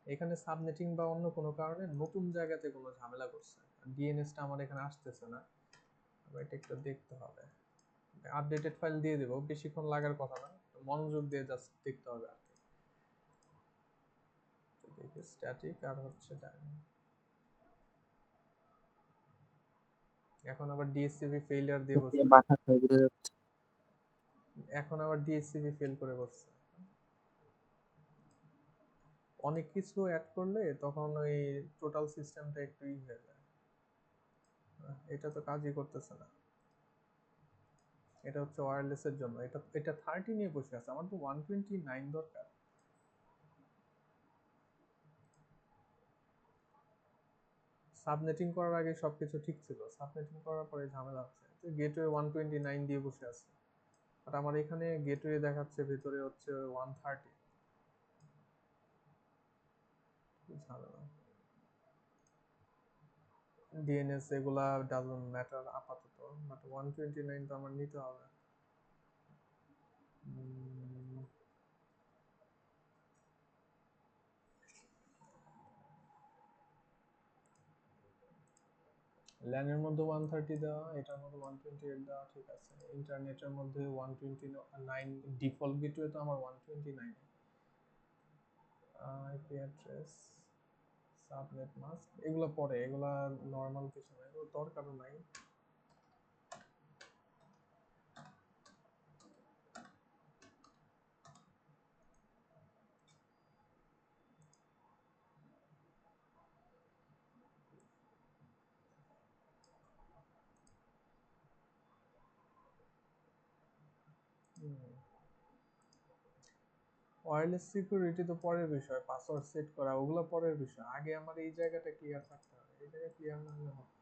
এখানে সাবনেটিং বা অন্য কোনো কারণে নতুন জায়গাতে কোনো ঝামেলা করছে, ডিএনএসটা আমার এখানে আসতেছে না, আমার এটা একটু দেখতে হবে। আপডেটেড ফাইল দিয়ে দেবো, বেশিক্ষণ লাগার কথা না, মনোযোগ দিয়ে জাস্ট দেখতে হবে আর কি। দেখি স্ট্যাটিক আর হচ্ছে ডাইনামিক। এখন আবার ডিএসসিপি ফেলিয়ার দিয়ে বসছে, মাথা খারাপ হয়ে যাচ্ছে। এখন আবার ডিএসসিপি ফেল করে বসছে। অনেক কিছু অ্যাড করলে তখন ওই টোটাল সিস্টেমটা একটু ই হয়ে যায়। এটা তো কাজই করতেছে না। এটা হচ্ছে ওয়্যারলেস এর জন্য, এটা এটা 30 নিয়ে বসে আছে, আমার তো 129 দরকার। সাবনেটিং করার আগে সবকিছু ঠিক ছিল, সাবনেটিং করার পরে ঝামেলা হচ্ছে, গেটওয়ে 129 দিয়ে বসে আছে, আর আমার এখানে গেটওয়ে দেখাচ্ছে ভেতরে হচ্ছে 130। ঝামেলা। ডিএনএস এগুলা ডাজন্ট ম্যাটার আপাতত, বাট 129 তো আমার নিতে হবে। ল্যানের মধ্যে 130 দেওয়া, এটার মধ্যে 128 দেওয়া, ঠিক আছে। ইন্টারনেটের মধ্যে 129, ডিফল্ট গেটওয়ে তো আমার 129। আইপি অ্যাড্রেস, সাবনেট মাস্ক, এগুলো পরে, এগুলা নর্মাল কিছু না, এগুলো দরকারও নাই। হুম ওয়্যারলেস সিকিউরিটি তো পরের বিষয়, পাসওয়ার্ড সেট করা ওগুলো পরের বিষয়, আগে আমার এই জায়গাটা ক্লিয়ার থাকতে হবে, এই জায়গা ক্লিয়ার না হলে হবে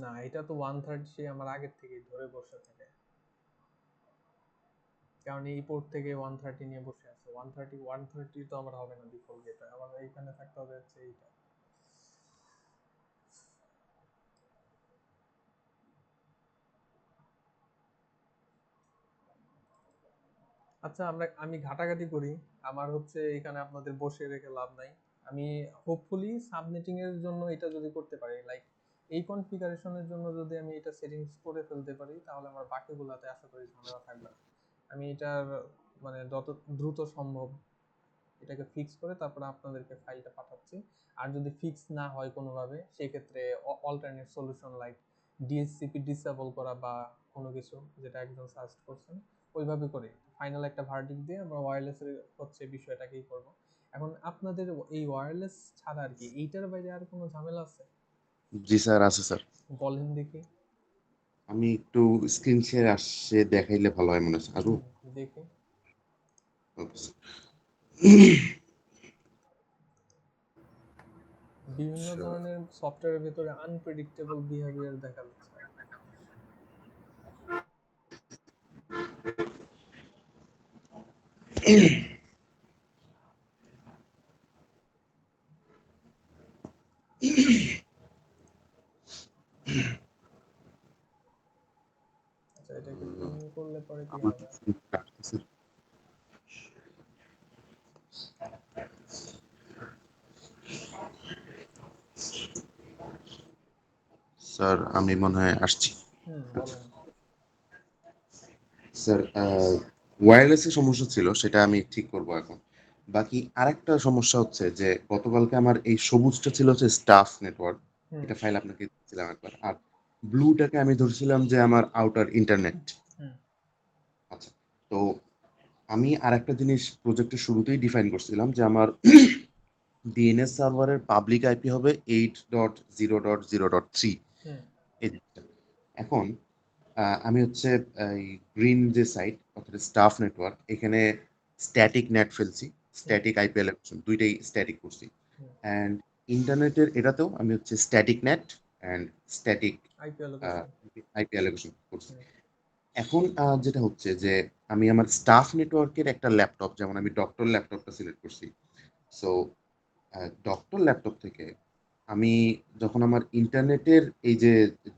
না। এটা তো 130 আমার আগের থেকেই ধরে বসে থাকে, কারণ এই পোর্ট থেকে 130 নিয়ে বসে আছে। 130 তো আমার হবে না ডিফল্ট গেটওয়ে, আমার এইখানে থাকতে হবে হচ্ছে এইটা। আচ্ছা, আমি ঘাটাঘাটি করি, আমার হচ্ছে এখানে আপনাদের বসে রেখে লাভ নাই। আমি হোপফুলি সাবনেটিং এর জন্য এটা যদি করতে পারি, লাইক এই কনফিগারেশনের জন্য যদি আমি এটা সেটিংস করে ফেলতে পারি, তাহলে আমার বাকিগুলোতে আশা করি ঝামেলা থাকবে না। আমি এটার মানে যত দ্রুত সম্ভব এটাকে ফিক্স করে তারপরে আপনাদেরকে ফাইলটা পাঠাচ্ছি। আর যদি ফিক্স না হয় কোনোভাবে, সেক্ষেত্রে alternate solution like DSCP disable করা বা কোনো কিছু যেটা একজন সাজেস্ট করছেন ওইভাবে করে ফাইনাল একটা ভার্ডিক্ট দিয়ে আমরা ওয়্যারলেসের হচ্ছে বিষয়টাকেই করব। এখন আপনাদের এই ওয়্যারলেস ছাড়া আর কি এইটার বাইরে আর কোনো ঝামেলা আছে? জি স্যার, আছে স্যার। বলেন দেখি। আমি একটু স্ক্রিন শেয়ার আসছে, দেখাইলে ভালো হয় মনে হচ্ছে আরো। দেখি। Okay sir. বিভিন্ন ধরনের সফটওয়্যারের ভিতরে আনপ্রেডিক্টেবল বিহেভিয়ার দেখা যাচ্ছে। আচ্ছা, এটাকে পিন করলে পরে কি আমার হবে? কাটতেছে। স্যার আমি মনে হয় আসছি। বলেন। স্যার ওয়্যারলেসের সমস্যা ছিল, সেটা আমি ঠিক করব এখন। বাকি আরেকটা সমস্যা হচ্ছে যে গতকালকে আমার এই সবুজটা ছিল হচ্ছে স্টাফ নেটওয়ার্ক, হুম এটা ফাইল আপনাকে দিয়েছিলাম একবার। আর ব্লুটাকে আমি ধরছিলাম যে আমার আউটার ইন্টারনেট। হুম আচ্ছা, তো আমি আরেকটা জিনিস প্রজেক্টের শুরুতেই ডিফাইন করছিলাম যে আমার ডিএনএস সার্ভারের পাবলিক আইপি হবে 8.0.0.3। হুম এই জিনিসটা। এখন আমি হচ্ছে এই গ্রিন যে সাইট অর্থাৎ স্টাফ নেটওয়ার্ক, এখানে স্ট্যাটিক নেট ফেলছি, হুম স্ট্যাটিক আইপি অ্যালোকেশন দুইটাই স্ট্যাটিক করছি। হুম অ্যান্ড ইন্টারনেটের এটাতেও আমি হচ্ছে static net and static IP allocation. IP allocation করছি। হুম এখন যেটা হচ্ছে যে আমি আমার স্টাফ নেটওয়ার্কের একটা ল্যাপটপ, যেমন আমি ডক্টর ল্যাপটপটা সিলেক্ট করছি। সো ডক্টর ল্যাপটপ থেকে আমি যখন আমার ইন্টারনেটের এই যে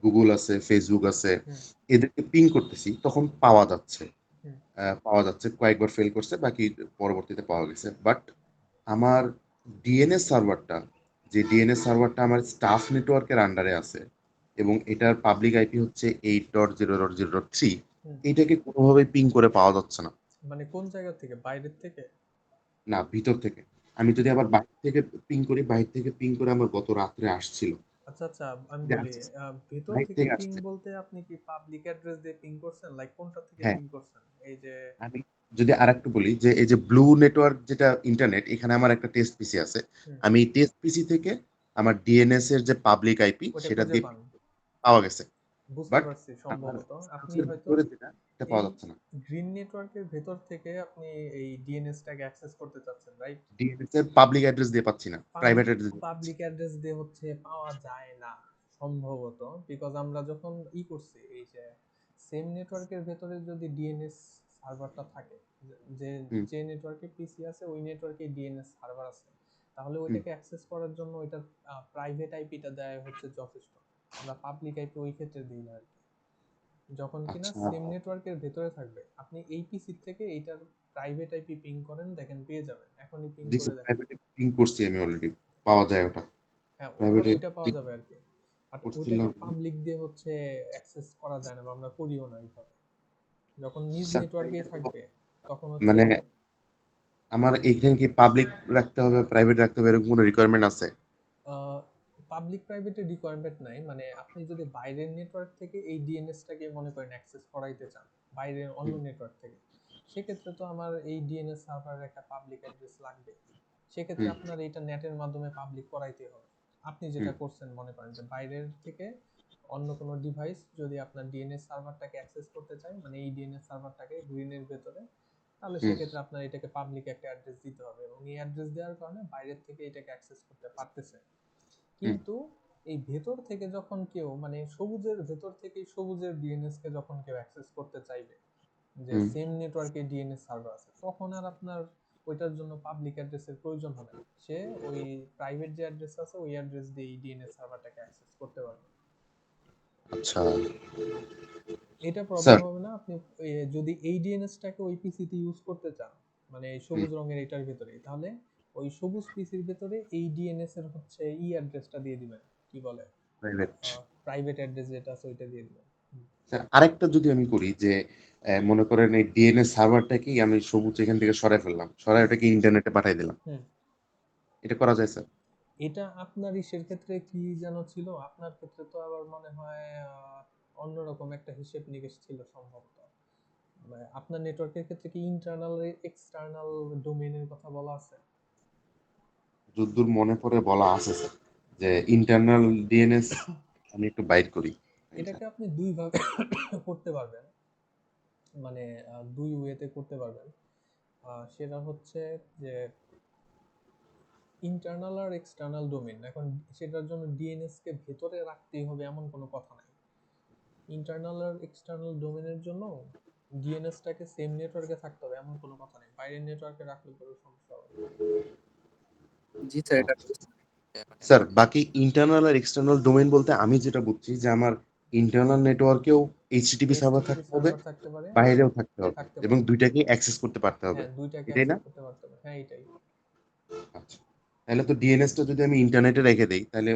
গুগল আছে, ফেসবুক আছে, হুম এদেরকে পিং করতেছি তখন পাওয়া যাচ্ছে। হুম পাওয়া যাচ্ছে, কয়েকবার ফেল করছে, বাকি পরবর্তীতে পাওয়া গেছে। বাট আমার ডিএনএস সার্ভারটা, যে ডিএনএস সার্ভারটা আমার স্টাফ নেটওয়ার্কের আন্ডারে আছে এবং এটার পাবলিক আইপি হচ্ছে 8.0.0.3, হুম এইটাকে কোনোভাবে পিং করে পাওয়া যাচ্ছে না। মানে কোন জায়গা থেকে, বাইরের থেকে? না, ভিতর থেকে। আমি যদি আবার বাহির থেকে পিং করি, বাহির থেকে পিং করে আমার গত রাত্রে আসছিল আচ্ছা আচ্ছা, আমি যে বলি, আসছে, ভেতর বাহির থেকে থেকে পিং আসছে। বলতে আপনি কি পাবলিক অ্যাড্রেস দিয়ে পিং করছেন, লাইক কোনটা থেকে হ্যাঁ, পিং করছেন? এই যে আমি যদি আরেকটু বলি যে এই যে ব্লু নেটওয়ার্ক যেটা ইন্টারনেট, এখানে আমার একটা টেস্ট পিসি আছে। হুম আমি এই টেস্ট পিসি থেকে আমার ডিএনএস এর যে পাবলিক আইপি ওটা সেটা খুঁজে দিয়ে পান? পাওয়া গেছে। বুঝতে বাট পারছি, আমার সম্ভবত আপনি সার্চের হয়তো ভিতরে যেটা, এটা এই পাওয়া যাচ্ছে না। গ্রিন নেটওয়ার্কের ভেতর থেকে আপনি এই ডিএনএসটাকে অ্যাক্সেস করতে চাচ্ছেন, রাইট? ডিএনএস এর পাবলিক অ্যাড্রেস দিয়ে পাচ্ছি না, প্রাইভেট পাবলিক অ্যাড্রেস দিয়ে পাচ্ছি। পাবলিক অ্যাড্রেস দিয়ে হচ্ছে পাওয়া যায় না সম্ভবত, বিকজ আমরা যখন করছি এই যে সেম নেটওয়ার্কের ভেতরে যদি ডিএনএস সার্ভারটা থাকে, যে হুম, যে নেটওয়ার্কে পিসি আছে ওই নেটওয়ার্কে ডিএনএস সার্ভার আছে, তাহলে হুম। ওইটাকে অ্যাক্সেস করার জন্য ওইটার প্রাইভেট আইপিটা দেয় হচ্ছে যথেষ্ট। আমরা পাবলিক আইপি ওই ক্ষেত্রে দিই না আর কি। যখন কিনা আচ্ছা, সেম নেটওয়ার্কের ভেতরে থাকবে, আপনি এই পিসি থেকে এইটার প্রাইভেট আইপি পিং করেন, দেখেন পেয়ে যাবেন, এখনই পিং জি করে স্যার, দেখেন। প্রাইভেটে পিং করছি আমি অলরেডি, পাওয়া যায় ওটা। হ্যাঁ, ওটা প্রাইভেটে ওইটা পাওয়া পিং যাবে আর কি। বাট ওইটাকে করছিলাম। পাবলিক দিয়ে হচ্ছে অ্যাক্সেস করা যায় না, বা আমরা করিও না এইভাবে। যখন নিজ স্যার নেটওয়ার্কেই এটা তো থাকবে তখন হচ্ছে মানে আমার এইখানে কি পাবলিক রাখতে হবে, প্রাইভেট রাখতে হবে, এরকম কোনো রিকোয়ারমেন্ট আছে? পাবলিক প্রাইভেটের রিকোয়ারমেন্ট নাই। মানে আপনি যদি বাইরের নেটওয়ার্ক থেকে এই ডিএনএসটাকে মনে করেন অ্যাক্সেস করাইতে চান, বাইরের অন্য হুম, নেটওয়ার্ক থেকে, সেক্ষেত্রে তো আমার এই ডিএনএস সার্ভারের একটা পাবলিক অ্যাড্রেস লাগবে। সেক্ষেত্রে হুম, আপনার এইটা নেটের মাধ্যমে পাবলিক করাইতে হবে। আপনি যেটা হুম, করছেন মনে করেন যে বাইরের থেকে অন্য কোনো ডিভাইস যদি আপনার ডিএনএস সার্ভারটাকে অ্যাক্সেস করতে চায়, মানে এই ডিএনএস সার্ভারটাকে গ্রিনের ভেতরে, তাহলে হুম সেক্ষেত্রে আপনার এটাকে পাবলিক একটা অ্যাড্রেস দিতে হবে, এবং এই অ্যাড্রেস দেওয়ার কারণে বাইরের থেকে এটাকে অ্যাক্সেস করতে পারতেছে। হুম কিন্তু এই ভেতর থেকে যখন কেউ, মানে সবুজের ভেতর থেকে সবুজের ডিএনএস কে যখন কেউ অ্যাক্সেস করতে চাইবে, যে হুম সেম নেটওয়ার্কে ডিএনএস সার্ভার আছে, তখন আর আপনার ওইটার জন্য পাবলিক অ্যাড্রেসের প্রয়োজন হবে না। সে ওই প্রাইভেট যে অ্যাড্রেস আছে ওই অ্যাড্রেস দিয়ে এই ডিএনএস সার্ভারটাকে অ্যাক্সেস করতে পারবে। আচ্ছা এটা স্যার প্রবলেম হবে না। আপনি যদি এই ডিএনএসটাকে ওই পিসিতে ইউজ করতে চান, মানে এই সবুজ রঙের এটার ভেতরে, তাহলে ওই সবুজ পিসির ভেতরে এই ডিএনএস এর হচ্ছে ই অ্যাড্রেসটা দিয়ে দিবেন, কি বলে, প্রাইভেট। প্রাইভেট অ্যাড্রেস যেটা আছে ওইটা দিয়ে দিবেন। স্যার আরেকটা যদি আমি করি যে মনে করেন এই ডিএনএস সার্ভারটাকেই আমি সবুজ এখান থেকে সরাই ফেললাম, সরাই ওটাকে ইন্টারনেটে পাঠিয়ে দিলাম, হুম, এটা করা যায় স্যার? এটা আপনার ইসের ক্ষেত্রে কি যেন ছিল, আপনার ক্ষেত্রে তো আবার মনে হয় অন্যরকম একটা হিসেব নিকেশ ছিল সম্ভবত। মানে আপনার নেটওয়ার্কের ক্ষেত্রে কি ইন্টারনাল এক্সটার্নাল ডোমেইনের কথা বলা আছে? যদ্দূর মনে পড়ে বলা আছে স্যার, যে ইন্টারনাল ডিএনএস আমি একটু বাইট করি। এটাকে আপনি দুই ভাবে করতে পারবেন, মানে দুই ওয়েতে করতে পারবেন। সেটা হচ্ছে যে ইন্টারনাল আর এক্সটার্নাল ডোমেইন। এখন সেটার জন্য ডিএনএস কে ভেতরে রাখতেই হবে এমন কোনো কথা নাই। ইন্টারনাল আর এক্সটার্নাল ডোমেইনের জন্য ডিএনএসটাকে সেম নেটওয়ার্কে থাকতে হবে এমন কোনো কথা নেই, বাইরের নেটওয়ার্কে রাখলে কোনো সমস্যা হবে না। জি স্যার, এটা স্যার বাকি ইন্টারনাল আর এক্সটার্নাল ডোমেইন বলতে আমি যেটা বুঝছি যে আমার ইন্টারনাল নেটওয়ার্কেও এইচটিটিপি সার্ভার এইচটিটিপি থাকতে হবে, সার্ভার থাকতে পারে, বাইরেও থাকতে হবে, থাকতে এবং পারে। দুইটাকেই অ্যাক্সেস করতে পারতে হবে, হ্যাঁ, দুইটাকে এটাই না? অ্যাক্সেস করতে পারতে হবে, হ্যাঁ এটাই। আচ্ছা, তাহলে তো ডিএনএসটা যদি আমি ইন্টারনেটে রেখে দেই, তাহলে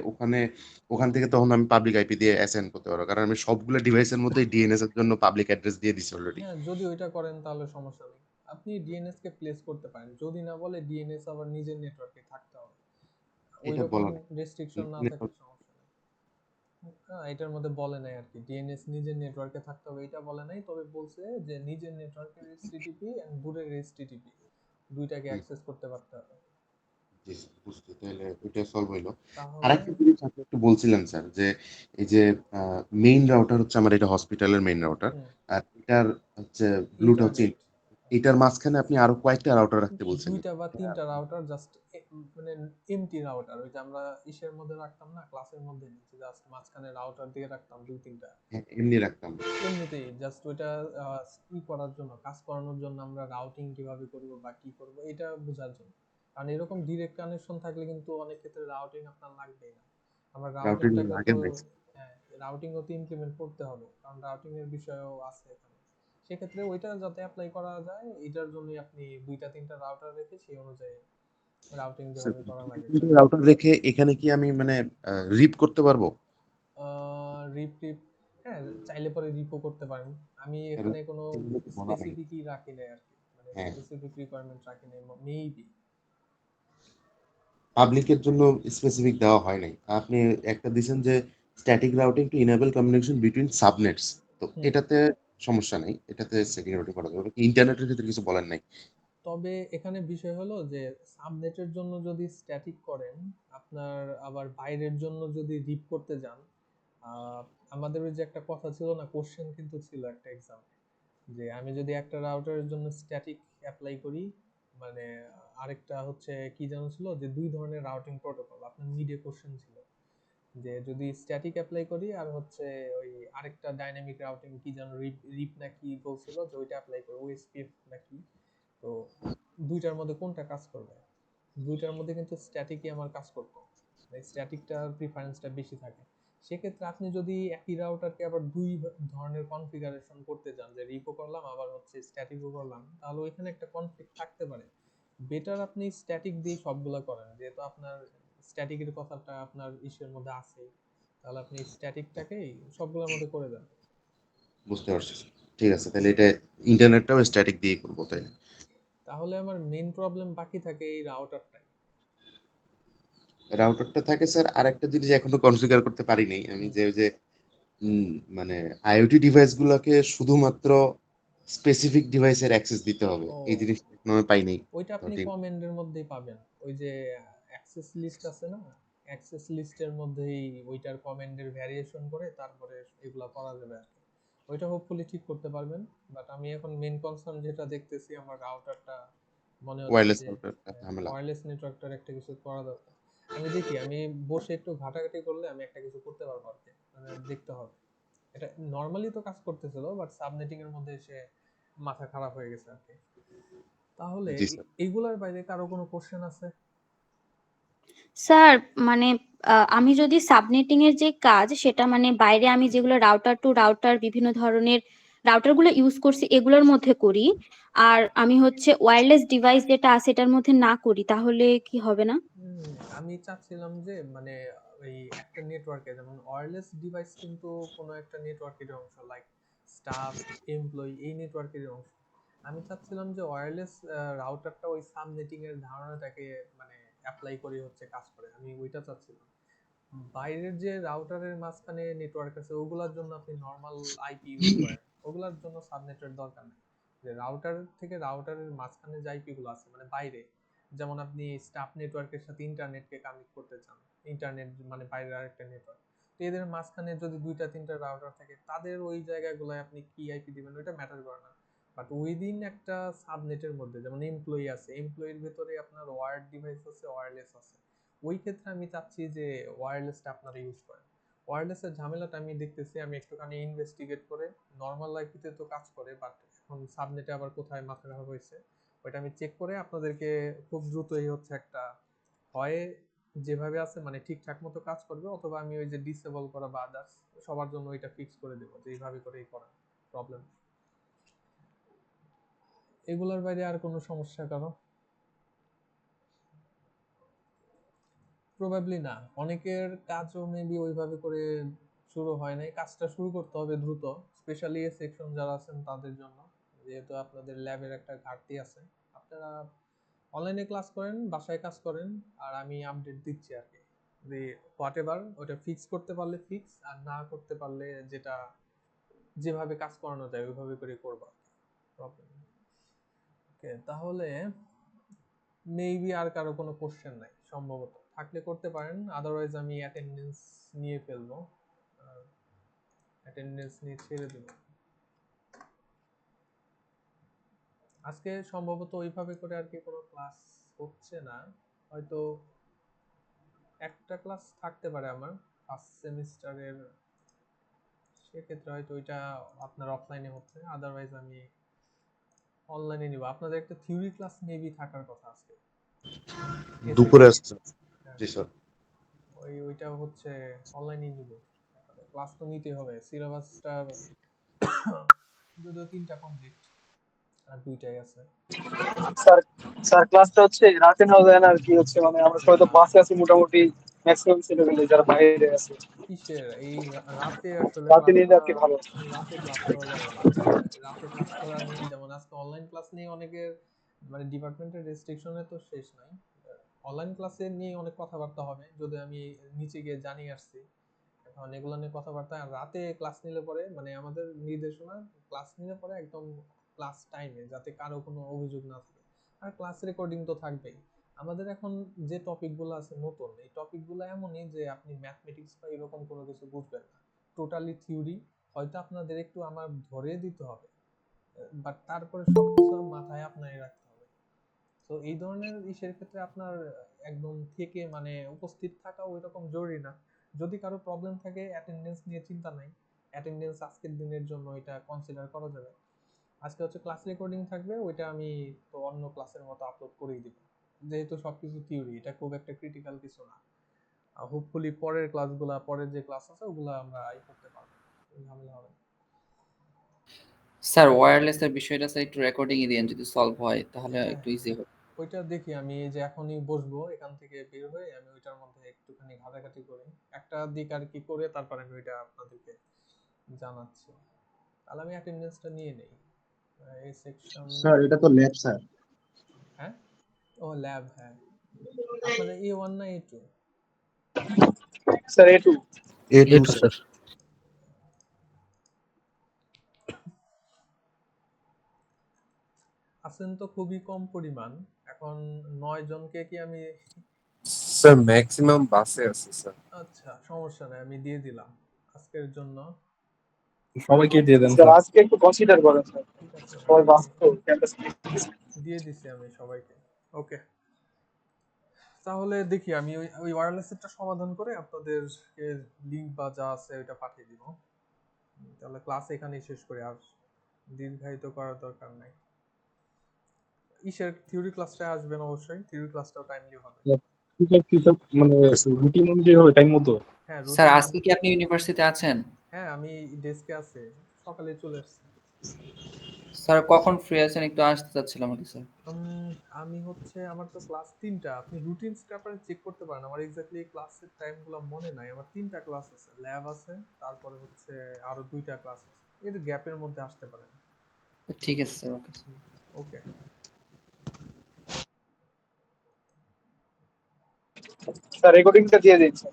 ওখান থেকে তখন আমি পাবলিক আইপি দিয়ে অ্যাসাইন করতে পারবো, কারণ আমি সবগুলো ডিভাইসের মধ্যে ডিএনএস এর জন্য পাবলিক অ্যাড্রেস দিয়ে দিছি অলরেডি। হ্যাঁ, যদি ওইটা করেন তাহলে সমস্যা নেই। আপনি ডিএনএস কে প্লেস করতে পারেন, যদি না বলে ডিএনএস আবার নিজের নেটওয়ার্কে থাকতে হবে, এটা ওইরকম বলা নেই। রেস্ট্রিকশন না থাকলে সমস্যা নেই। হ্যাঁ, এটার মধ্যে বলে নাই আর কি ডিএনএস নিজের নেটওয়ার্কে থাকতে হবে, এটা বলে নাই, তবে বলছে যে নিজের নেটওয়ার্কের এইচটিটিপি এন্ড দূরের এইচটিটিপি দুইটাকে হুম, অ্যাক্সেস করতে পারতে হবে। জি স্যার, বুঝতে, তাহলে ওইটা সলভ হইলো। তাহলে আরেকটা জিনিস আপনি একটু বলছিলেন স্যার, যে এই যে মেইন রাউটার হচ্ছে আমার, এটা হসপিটালের মেইন রাউটার, হুম, আর এটার হচ্ছে ব্লুটা হচ্ছে ইন্টারনেট, এটার মাঝখানে আপনি আরো কয়েকটা রাউটার রাখতে বলছেন। দুইটা বা তিনটা রাউটার জাস্ট, মানে এমটি রাউটার, ওই যে আমরা ইসের মধ্যে রাখতাম না, ক্লাসের মধ্যে নিচে জাস্ট মাঝখানে রাউটার দিয়ে রাখতাম দুই তিনটা, হ্যাঁ, এমনি রাখতাম। এমনিতেই জাস্ট ওইটা ই করার জন্য, কাজ করানোর জন্য, আমরা রাউটিং কিভাবে করব বা কি করব এটা বোঝার জন্য। কারণ এরকম ডিরেক্ট কানেকশন থাকলে কিন্তু অনেক ক্ষেত্রে রাউটিং আপনার লাগবেই না। আমরা রাউটার রাউটারটাকে লাগে তো, না। হ্যাঁ, রাউটিংও তো ইমপ্লিমেন্ট করতে হবে, কারণ রাউটিং এর বিষয়ও আছে এখানে। সেক্ষেত্রে ওইটা যাতে অ্যাপ্লাই করা যায়, এটার জন্যই আপনি দুইটা তিনটা রাউটার রেখে সেই অনুযায়ী রাউটিং যেভাবে করা লাগে করে। রাউটার রেখে এখানে কি আমি মানে রিপ করতে পারবো? রিপ টিপ, হ্যাঁ, চাইলে পরে রিপো করতে পারেন। আমি এরকম এখানে কোনো এগুলো তো বলা নেই। স্পেসিফিকই রাখি নাই আর কি, মানে হ্যাঁ, স্পেসিফিক রিকোয়ারমেন্ট রাখি নাই, মেবি। পাবলিকের জন্য স্পেসিফিক দেওয়া হয় নাই। আপনি একটা দিছেন যে static routing to enable communication between subnets. তো হুম, এটাতে সমস্যা নাই। এটাতে স্ট্যাটিক রাউটিং করা যাবে। ইন্টারনেটের ক্ষেত্রে কিছু বলেন নাই। তবে এখানে বিষয় হলো যে সাবনেটের জন্য যদি স্ট্যাটিক করেন, আপনার আবার বাইরের জন্য যদি রিপ করতে যান, আহ, আমাদের ওই যে একটা কথা ছিল না, কোশ্চেন কিন্তু ছিল একটা এক্সাম, যে আমি যদি একটা রাউটারের জন্য স্ট্যাটিক অ্যাপ্লাই করি, মানে আরেকটা হচ্ছে কি যেন ছিল, যে দুই ধরনের রাউটিং প্রোটোকল আপনার মিডে কোশ্চেন ছিল, যে যদি স্ট্যাটিক অ্যাপ্লাই করি আর হচ্ছে ওই আরেকটা ডাইনামিক রাউটিং কি যেন রিপ রিপ নাকি বলছিল, যে ওইটা অ্যাপ্লাই করি, ওএসপিএফ নাকি। তো দুইটার মধ্যে কোনটা কাজ করবে? দুইটার মধ্যে কিন্তু স্ট্যাটিকই আমার কাজ করতো, স্ট্যাটিকটার প্রিফারেন্সটা বেশি থাকে। সেক্ষেত্রে আপনি যদি একই রাউটারকে আবার দুই ধরনের কনফিগারেশন করতে চান, যে রিপো করলাম আবার হচ্ছে স্ট্যাটিকও করলাম, তাহলে ওইখানে একটা কনফ্লিক্ট থাকতে পারে। বেটার আপনি স্ট্যাটিক দিয়ে সবগুলা করেন, যেহেতু আপনার স্ট্যাটিকের কথাটা আপনার ইস্যুর মধ্যে আছে, তাহলে আপনি স্ট্যাটিকটাকেই সবগুলোর মধ্যে করে দেন। বুঝতে পারছি। ঠিক আছে। তাহলে এটা ইন্টারনেটটাও স্ট্যাটিক দিয়েই করব, তাই না? তাহলে আমার মেইন প্রবলেম বাকি থাকে এই রাউটারটাই। রাউটারটা থাকে স্যার, আরেকটা জিনিস এখনো কনফিগার করতে পারি নাই। আমি যে ওই যে উম, মানে আইওটি ডিভাইস গুলোকে শুধুমাত্র স্পেসিফিক ডিভাইসের অ্যাক্সেস দিতে হবে। ও, এই জিনিসটা এখনো আমি পাই নাই। ওইটা তো আপনি ঠিক। কমান্ডের মধ্যেই পাবেন, ওই যে অ্যাক্সেস লিস্ট আছে না, অ্যাক্সেস লিস্টের মধ্যেই ওইটার কমান্ডের ভ্যারিয়েশন করে তারপরে এগুলা করা যাবে আর কি। ওইটা হোপফুলি ঠিক করতে পারবেন। বাট আমি এখন মেইন কনসার্ন যেটা দেখতেছি আমার রাউটারটা মনে হচ্ছে ওয়্যারলেস যে রাউটার ঝামেলা। ওয়্যারলেস নেটওয়ার্কটার একটা কিছু করা দরকার। আমি দেখি, আমি বসে একটু ঘাটাঘাটি করলে আমি একটা কিছু করতে পারবো আর কি। মানে দেখতে হবে। এটা নরমালি তো কাজ করতেছিল, বাট সাবনেটিং এর মধ্যে এসে মাথা খারাপ হয়ে গেছে আর কি। তাহলে জি স্যার। এইগুলার বাইরে কারো কোনো কোশ্চেন আছে? স্যার মানে আমি যদি সাবনেটিং এর যে কাজ সেটা মানে বাইরে আমি যেগুলো রাউটার টু রাউটার বিভিন্ন ধরনের রাউটার গুলো ইউজ করছি এগুলোর মধ্যে করি, আর আমি হচ্ছে ওয়্যারলেস ডিভাইস যেটা আছে এটার মধ্যে না করি, তাহলে কি হবে না? আমি চাচ্ছিলাম যে মানে ওই একটা নেটওয়ার্কে যেমন ওয়্যারলেস ডিভাইস কিন্তু কোনো একটা নেটওয়ার্কের অংশ, লাইক স্টাফ, এমপ্লয়ি, এই নেটওয়ার্কের অংশ। আমি চাচ্ছিলাম যে ওয়্যারলেস রাউটারটা ওই সাবনেটিং এর ধারণাটাকে মানে অ্যাপ্লাই করে হচ্ছে কাজ করে, আমি ওইটা চাচ্ছিলাম। বাইরের যে রাউটারের মাঝখানে নেটওয়ার্ক আছে ওগুলার জন্য আপনি নর্মাল আইপি ইউজ করেন, ওগুলার জন্য সাবনেটের দরকার নেই। যে রাউটার থেকে রাউটারের মাঝখানে যে আইপি গুলো আছে মানে বাইরে, যেমন আপনি স্টাফ নেটওয়ার্কের সাথে ইন্টারনেটকে কানেক্ট করতে চান, ইন্টারনেট মানে বাইরের আরেকটা নেটওয়ার্ক, তো এদের মাঝখানে যদি দুইটা তিনটা রাউটার থাকে তাদের ওই জায়গাগুলোয় আপনি কি আইপি দিবেন ওইটা ম্যাটার করে না। বাট উইদিন একটা সাবনেটের মধ্যে যেমন এমপ্লয়ি আছে, এমপ্লয়ির ভেতরে আপনার ওয়্যার্ড ডিভাইস আছে, ওয়্যারলেস আছে, ওই ক্ষেত্রে আমি চাচ্ছি যে ওয়্যারলেসটা আপনারা ইউজ করেন। ওয়্যারলেসের ঝামেলাটা আমি দেখতেছি, আমি একটুখানি ইনভেস্টিগেট করে, নর্মাল আইপিতে তো কাজ করে বাট এখন সাবনেটে আবার কোথায় মাথা খারাপ হয়েছে ওইটা আমি চেক করে আপনাদেরকে খুব দ্রুতই হচ্ছে একটা, হয় যেভাবে আছে মানে ঠিকঠাক মতো কাজ করবে, অথবা আমি ওই যে ডিসেবল করা বা আদার্স সবার জন্য ওইটা ফিক্স করে দেবো যে এইভাবে করেই করা প্রবলেম। এগুলোর বাইরে আর কোনো সমস্যা কারো? প্রবাবলি না, অনেকের কাজও মেবি ওইভাবে করে শুরু হয় নাই, কাজটা শুরু করতে হবে দ্রুত, স্পেশালি এ সেকশন যারা আছেন তাদের জন্য, যেহেতু আপনাদের ল্যাবের একটা ঘাটতি আছে। আপনারা অনলাইনে ক্লাস করেন, বাসায় কাজ করেন, আর আমি আপডেট দিচ্ছি আর কি, যে হোয়াট এভার ওটা ফিক্স করতে পারলে ফিক্স, আর না করতে পারলে যেটা যেভাবে কাজ করানো যায় ওইভাবে করে করবা, প্রবলেম। ওকে, তাহলে মেবি আর কারো কোনো কোশ্চেন নাই সম্ভবত, থাকলে করতে পারেন, আদারওয়াইজ আমি অ্যাটেন্ডেন্স নিয়ে ফেলবো, অ্যাটেন্ডেন্স নিয়ে ছেড়ে দেবো। আজকে সম্ভবত ওইভাবে করে আর কি কোনো ক্লাস হচ্ছে না, হয়তো একটা ক্লাস থাকতে পারে আমার ফার্স্ট সেমিস্টারের, সেক্ষেত্রে হয়তো ওইটা আপনার অফলাইনে হচ্ছে, আদারওয়াইজ আমি অনলাইনে নিব। আপনাদের একটা থিওরি ক্লাস মেবি থাকার কথা আজকে, এ দুপুরে সেকশন। আসছে। জি স্যার। ওইটা হচ্ছে অনলাইনে নিব, ক্লাস তো নিতে হবে, সিলেবাসটা যদিও 3টা কমপ্লিট আর 2টাই আছে। স্যার স্যার ক্লাসটা হচ্ছে রাতে নেওয়া যায় না আর কি, হচ্ছে মানে আমরা সবাই তো বাসে আছি মোটামুটি, ম্যাক্সিমাম ছেলেমেয়ে যারা বাইরে আছে, কিসের এই রাতে আসলে রাতে ক্লাস নিলে আর করা, কি ভালো। রাতে ক্লাস করা যাবে না। রাতে ক্লাস করা নিয়ে যেমন আজকে অনলাইন ক্লাস নিয়ে অনেকের মানে ডিপার্টমেন্টের রেস্ট্রিকশনে তো শেষ নাই, অনলাইন ক্লাসে নিয়ে অনেক কথাবার্তা হবে, যদি আমি নিচে গিয়ে জানিয়ে আসছি। এখন এগুলো নিয়ে কথাবার্তা, আর রাতে ক্লাস নিলে পরে মানে আমাদের নির্দেশনা, ক্লাস নিলে পরে একদম ক্লাস টাইমে, যাতে কারো কোনো অভিযোগ না থাকে। আর ক্লাস রেকর্ডিং তো থাকবেই। আমাদের এখন যে টপিকগুলো আছে নতুন, এই টপিকগুলো এমনই যে আপনি ম্যাথমেটিক্স বা এরকম কোনো কিছু বুঝবেন না, টোটালি থিওরি, হয়তো আপনাদের একটু আমার ধরে দিতে হবে, বাট তারপরে সবকিছু মাথায় আপনারই রাখতে হবে। তো এই ধরনের ইসের ক্ষেত্রে আপনার একদম থেকে মানে উপস্থিত থাকা ওই রকম জরুরি না। যদি কারো প্রবলেম থাকে অ্যাটেন্ডেন্স নিয়ে চিন্তা নাই, অ্যাটেন্ডেন্স আজকের দিনের জন্য এটা কনসিডার করা যাবে। আজকে হচ্ছে ক্লাস রেকর্ডিং থাকবে, ওইটা আমি তো অন্য ক্লাসের মতো আপলোড করেই দিব, যেহেতু সবকিছু থিওরি, এটা খুব একটা ক্রিটিক্যাল কিছু না। হোপফুলি পরের ক্লাসগুলা, পরের যে ক্লাস আছে ওগুলা আমরা করতে পারবো, ঝামেলা হবে না। স্যার ওয়্যারলেসের বিষয়টা স্যার একটু রেকর্ডিং এ দিয়েন, যদি সলভ হয় তাহলে হ্যাঁ একটু হ্যাঁ ইজি হবে। ওইটা দেখি, আমি এই যে এখনই বসবো এখান থেকে বের হয়ে আমি ওইটার মধ্যে একটুখানি ঘাটাঘাটি করি, একটা দিক আর কি করে তারপর আমি ওইটা আপনাদেরকে জানাচ্ছি। তাহলে আমি অ্যাটেন্ডেন্সটা নিয়ে নেই, এই সেকশন। স্যার এটা তো ল্যাব স্যার। হ্যাঁ, ও ল্যাব, হ্যাঁ। আপনাদের A1 না A2? Sir A2। A2 A2 sir. Sir. আছেন তো খুবই কম পরিমাণ, এখন 9 জনকে কি আমি স্যার ম্যাক্সিমাম বাসে আছে স্যার। আচ্ছা, সমস্যা নাই, আমি দিয়ে দিলাম আজকের জন্য। সবাইকে দিয়ে দেন স্যার স্যার। আজকে একটু কনসিডার করেন স্যার, ঠিক আছে, সবাই আমি ব্যস্ত ক্যাম্পাস। দিয়ে দিছি আমি সবাইকে। ওকে, তাহলে দেখি আমি ওই ওয়্যারলেসেরটা সমাধান করে আপনাদেরকে লিংক বা যা আছে ওইটা পাঠিয়ে দিব। তাহলে ক্লাস এখানেই শেষ করি, আর দীর্ঘায়িত করার দরকার নাই। থিওরি ক্লাসটা আসবেন অবশ্যই, থিওরি ক্লাসটাও টাইমলি হবে। মানে রুটিন অনুযায়ী হবে টাইম মতো। হ্যাঁ স্যার রুটিন। আজকে কি আপনি ইউনিভার্সিটিতে আছেন? হ্যাঁ আমি ডেস্কে আছি, সকালে চলে আসছি। স্যার কখন ফ্রি আছেন একটু আসতে চাচ্ছিলাম আর কি স্যার। আমি হচ্ছে, আমার তো ক্লাস 3টা, আপনি রুটিন স্ক্র্যাপারে চেক করতে পারেন। আমার এক্স্যাক্টলি ক্লাসের টাইমগুলো মনে নাই। আমার 3টা ক্লাস আছে, ল্যাব আছে, তারপরে হচ্ছে আরো 2টা ক্লাস আছে, এর গ্যাপের মধ্যে আসতে পারেন। ঠিক আছে স্যার, ওকে। ওকে, স্যার রেকর্ডিংটা দিয়ে দিন স্যার।